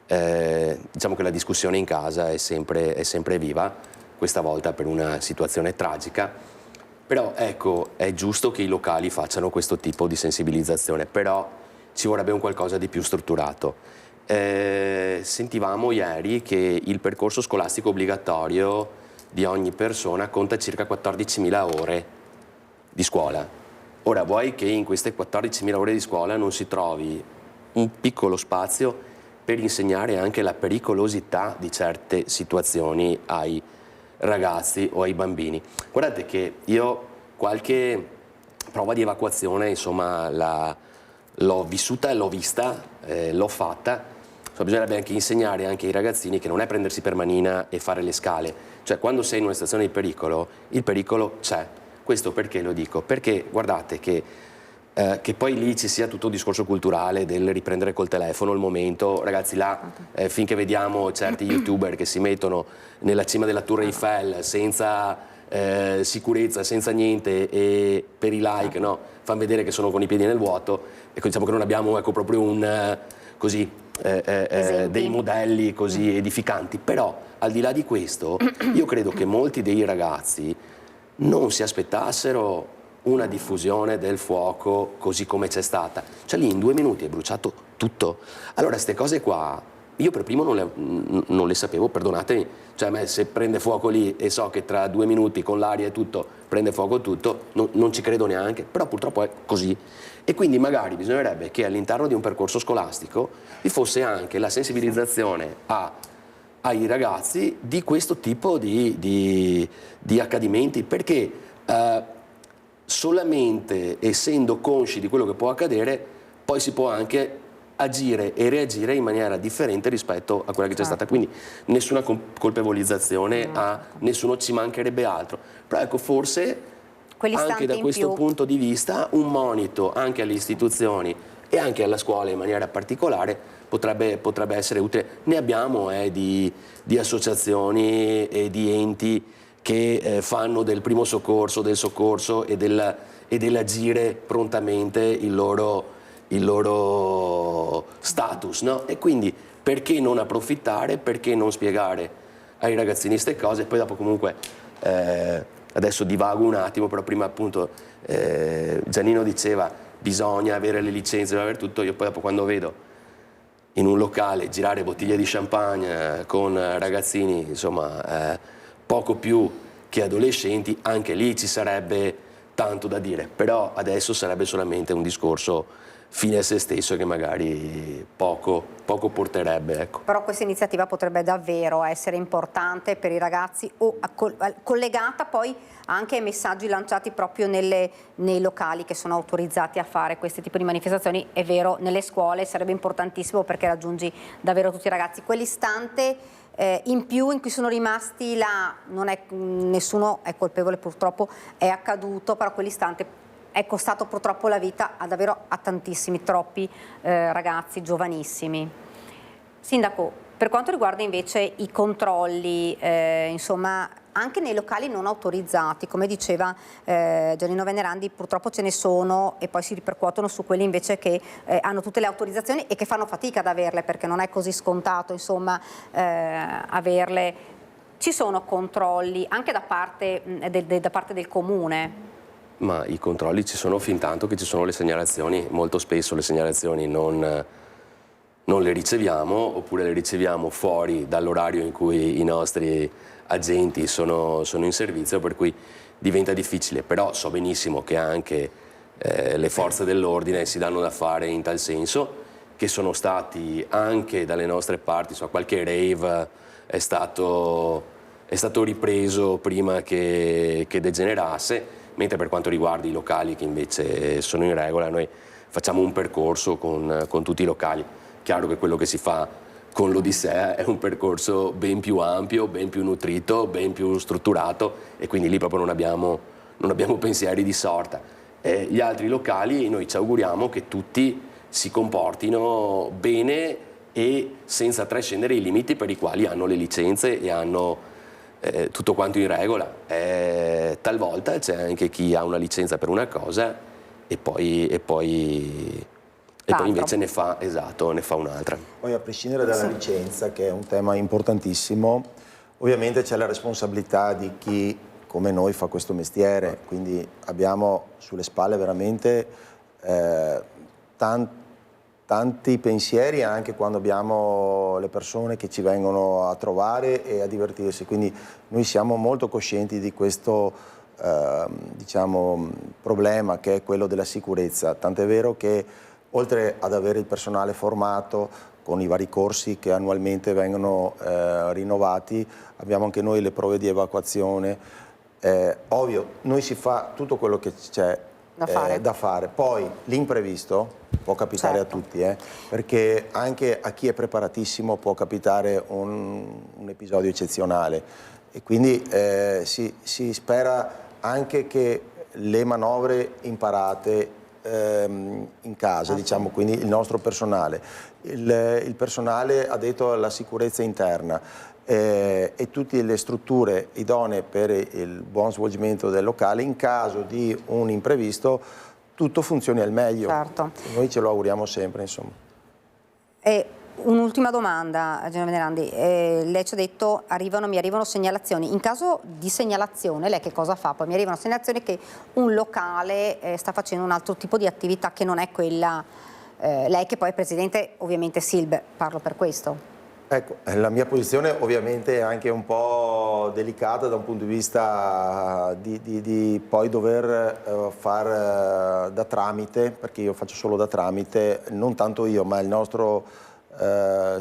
[SPEAKER 5] diciamo che la discussione in casa è sempre viva, questa volta per una situazione tragica, però ecco, è giusto che i locali facciano questo tipo di sensibilizzazione, però ci vorrebbe un qualcosa di più strutturato. Sentivamo ieri che il percorso scolastico obbligatorio di ogni persona conta circa 14.000 ore di scuola. Ora, vuoi che in queste 14.000 ore di scuola non si trovi un piccolo spazio per insegnare anche la pericolosità di certe situazioni ai ragazzi o ai bambini. Guardate che io qualche prova di evacuazione, insomma, l'ho vissuta e l'ho vista, l'ho fatta. Bisognerebbe anche insegnare anche ai ragazzini che non è prendersi per manina e fare le scale. Cioè, quando sei in una situazione di pericolo, il pericolo c'è. Questo perché lo dico? Perché guardate che poi lì ci sia tutto il discorso culturale del riprendere col telefono il momento, ragazzi, là finché vediamo certi youtuber che si mettono nella cima della Tour Eiffel senza sicurezza, senza niente, e per i like, no, fanno vedere che sono con i piedi nel vuoto, e diciamo che non abbiamo, ecco, proprio un così dei modelli così edificanti. Però al di là di questo io credo che molti dei ragazzi non si aspettassero una diffusione del fuoco così come c'è stata. Cioè lì in 2 minuti è bruciato tutto. Allora queste cose qua io per primo non le sapevo, perdonatemi, cioè a me se prende fuoco lì e so che tra 2 minuti con l'aria e tutto prende fuoco tutto, non ci credo neanche, però purtroppo è così. E quindi magari bisognerebbe che all'interno di un percorso scolastico vi fosse anche la sensibilizzazione ai ragazzi di questo tipo di accadimenti, perché solamente essendo consci di quello che può accadere poi si può anche agire e reagire in maniera differente rispetto a quella che c'è stata. Quindi nessuna colpevolizzazione a nessuno, ci mancherebbe altro, però ecco, forse anche da questo punto di vista un monito anche alle istituzioni e anche alla scuola in maniera particolare potrebbe essere utile. Ne abbiamo di associazioni e di enti che fanno del primo soccorso, del soccorso e dell'agire prontamente il loro status, no? E quindi perché non approfittare, perché non spiegare ai ragazzini queste cose? Poi dopo comunque, adesso divago un attimo, però prima appunto Giannino diceva bisogna avere le licenze, bisogna avere tutto. Io poi dopo quando vedo in un locale girare bottiglie di champagne con ragazzini, insomma, poco più che adolescenti, anche lì ci sarebbe tanto da dire, però adesso sarebbe solamente un discorso fine a se stesso che magari poco porterebbe, ecco.
[SPEAKER 1] Però questa iniziativa potrebbe davvero essere importante per i ragazzi, o collegata poi anche ai messaggi lanciati proprio nei locali che sono autorizzati a fare questo tipo di manifestazioni. È vero, nelle scuole sarebbe importantissimo perché raggiungi davvero tutti i ragazzi. Quell'istante in più in cui sono rimasti là, nessuno è colpevole purtroppo, è accaduto, però quell'istante è costato purtroppo la vita a tantissimi, troppi ragazzi giovanissimi. Sindaco, per quanto riguarda invece i controlli, insomma, anche nei locali non autorizzati, come diceva Giannino Venerandi, purtroppo ce ne sono e poi si ripercuotono su quelli invece che hanno tutte le autorizzazioni e che fanno fatica ad averle, perché non è così scontato, insomma, averle. Ci sono controlli anche da parte del comune?
[SPEAKER 5] Ma i controlli ci sono fin tanto che ci sono le segnalazioni. Molto spesso le segnalazioni non le riceviamo, oppure le riceviamo fuori dall'orario in cui i nostri agenti sono in servizio, per cui diventa difficile. Però so benissimo che anche le forze dell'ordine si danno da fare in tal senso, che sono stati anche dalle nostre parti, qualche rave è stato ripreso prima che degenerasse, mentre per quanto riguarda i locali che invece sono in regola, noi facciamo un percorso con tutti i locali. Chiaro che quello che si fa con l'Odissea è un percorso ben più ampio, ben più nutrito, ben più strutturato, e quindi lì proprio non abbiamo pensieri di sorta. Gli altri locali noi ci auguriamo che tutti si comportino bene e senza trascendere i limiti per i quali hanno le licenze e hanno tutto quanto in regola. Talvolta c'è anche chi ha una licenza per una cosa e poi invece ne fa un'altra.
[SPEAKER 7] Poi, a prescindere dalla licenza, che è un tema importantissimo, ovviamente c'è la responsabilità di chi come noi fa questo mestiere, quindi abbiamo sulle spalle veramente tanti pensieri, anche quando abbiamo le persone che ci vengono a trovare e a divertirsi, quindi noi siamo molto coscienti di questo problema, che è quello della sicurezza, tant'è vero che oltre ad avere il personale formato con i vari corsi che annualmente vengono rinnovati, abbiamo anche noi le prove di evacuazione. Ovvio, noi si fa tutto quello che c'è da fare. Poi l'imprevisto può capitare a tutti, perché anche a chi è preparatissimo può capitare un episodio eccezionale, e quindi si spera anche che le manovre imparate in casa, diciamo, quindi il nostro personale, il personale addetto alla sicurezza interna e tutte le strutture idonee per il buon svolgimento del locale, in caso di un imprevisto tutto funzioni al meglio.
[SPEAKER 1] Certo.
[SPEAKER 7] Noi ce lo auguriamo sempre, insomma.
[SPEAKER 1] Un'ultima domanda, Genovese Nerandi. Lei ci ha detto mi arrivano segnalazioni. In caso di segnalazione, lei che cosa fa? Poi mi arrivano segnalazioni che un locale sta facendo un altro tipo di attività che non è quella. Lei che poi è presidente, ovviamente SILB, parlo per questo.
[SPEAKER 7] Ecco, la mia posizione ovviamente è anche un po' delicata da un punto di vista di poi dover far da tramite, perché io faccio solo da tramite, non tanto io, ma il nostro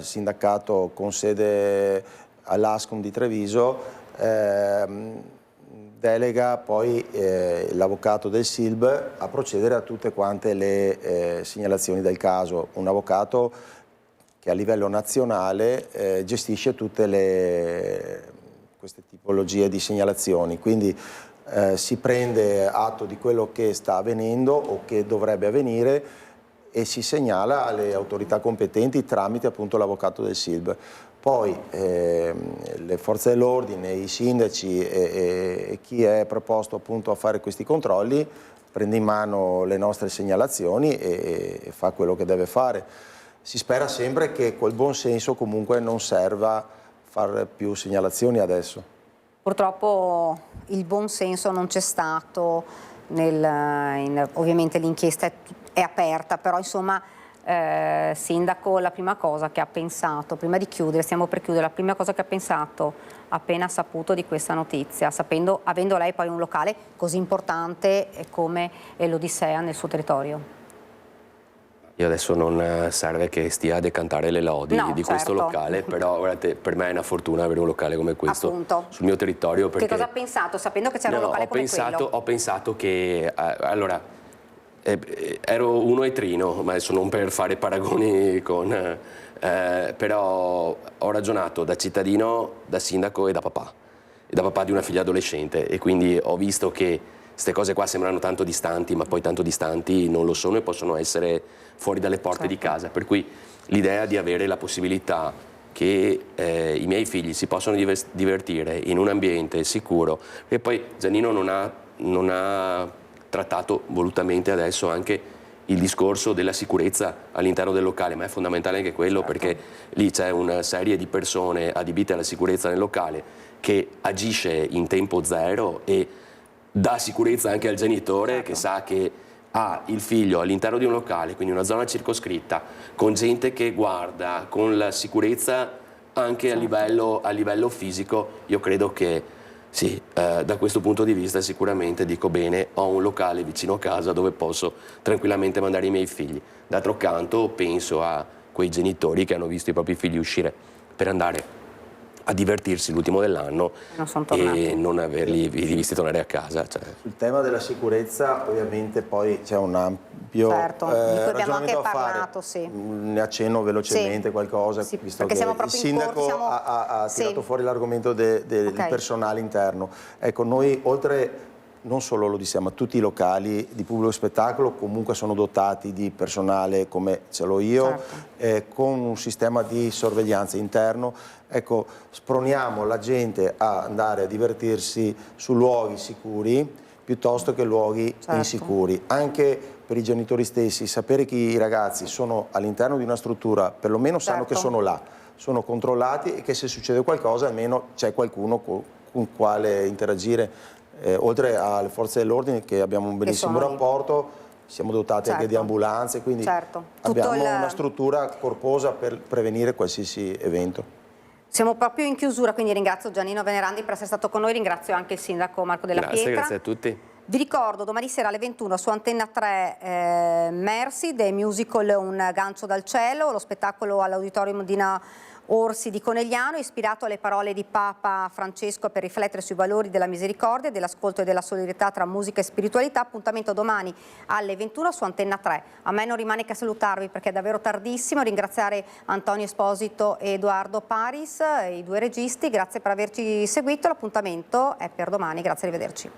[SPEAKER 7] sindacato con sede all'Ascom di Treviso delega poi l'avvocato del SILB a procedere a tutte quante le segnalazioni del caso. Un avvocato che a livello nazionale gestisce tutte queste tipologie di segnalazioni, quindi si prende atto di quello che sta avvenendo o che dovrebbe avvenire e si segnala alle autorità competenti tramite appunto l'avvocato del SILB. Poi le forze dell'ordine, i sindaci e chi è preposto appunto a fare questi controlli prende in mano le nostre segnalazioni e fa quello che deve fare. Si spera sempre che col buon senso comunque non serva fare più segnalazioni adesso.
[SPEAKER 1] Purtroppo il buon senso non c'è stato, ovviamente l'inchiesta è aperta, però insomma Sindaco, la prima cosa che ha pensato, prima di chiudere, stiamo per chiudere, la prima cosa che ha pensato appena saputo di questa notizia, avendo lei poi un locale così importante come l'Odissea nel suo territorio?
[SPEAKER 5] Io adesso non serve che stia a decantare le lodi di questo locale, però guardate, per me è una fortuna avere un locale come questo sul mio territorio. Perché...
[SPEAKER 1] Che cosa ha pensato, sapendo che c'era un locale come quello?
[SPEAKER 5] Ho pensato che, allora, ero uno e trino, ma adesso non per fare paragoni però ho ragionato da cittadino, da sindaco e da papà di una figlia adolescente, e quindi ho visto che queste cose qua sembrano tanto distanti, ma poi tanto distanti non lo sono e possono essere fuori dalle porte di casa. Per cui l'idea di avere la possibilità che i miei figli si possano divertire in un ambiente sicuro, e poi Giannino non ha trattato volutamente adesso anche il discorso della sicurezza all'interno del locale, ma è fondamentale anche quello, perché lì c'è una serie di persone adibite alla sicurezza nel locale che agisce in tempo zero e dà sicurezza anche al genitore che sa che ha il figlio all'interno di un locale, quindi una zona circoscritta, con gente che guarda, con la sicurezza anche a livello fisico. Io credo che sì, da questo punto di vista sicuramente dico bene, ho un locale vicino a casa dove posso tranquillamente mandare i miei figli. D'altro canto penso a quei genitori che hanno visto i propri figli uscire per andare a divertirsi l'ultimo dell'anno e non averli visti tornare a casa. Cioè.
[SPEAKER 7] Sul tema della sicurezza ovviamente poi c'è un ampio
[SPEAKER 1] di cui abbiamo anche parlato,
[SPEAKER 7] Ne accenno velocemente qualcosa, visto che il sindaco ha tirato fuori l'argomento del personale interno. Ecco, noi oltre, non solo lo diciamo, tutti i locali di pubblico spettacolo comunque sono dotati di personale come ce l'ho io, con un sistema di sorveglianza interno. Ecco, sproniamo la gente a andare a divertirsi su luoghi sicuri piuttosto che luoghi insicuri. Anche per i genitori stessi, sapere che i ragazzi sono all'interno di una struttura, perlomeno sanno che sono là, sono controllati e che se succede qualcosa almeno c'è qualcuno con quale interagire. Oltre alle forze dell'ordine che abbiamo un bellissimo rapporto, siamo dotati anche di ambulanze, quindi abbiamo una struttura corposa per prevenire qualsiasi evento.
[SPEAKER 1] Siamo proprio in chiusura, quindi ringrazio Giannino Venerandi per essere stato con noi, ringrazio anche il sindaco Marco Della Pietra.
[SPEAKER 5] Grazie a tutti.
[SPEAKER 1] Vi ricordo domani sera alle 21 su Antenna 3 Mercy, The Musical Un gancio dal cielo, lo spettacolo all'Auditorium Dina Orsi di Conegliano, ispirato alle parole di Papa Francesco per riflettere sui valori della misericordia, dell'ascolto e della solidarietà tra musica e spiritualità. Appuntamento domani alle 21 su Antenna 3. A me non rimane che salutarvi perché è davvero tardissimo, ringraziare Antonio Esposito e Edoardo Paris, i due registi, grazie per averci seguito, l'appuntamento è per domani, grazie, arrivederci.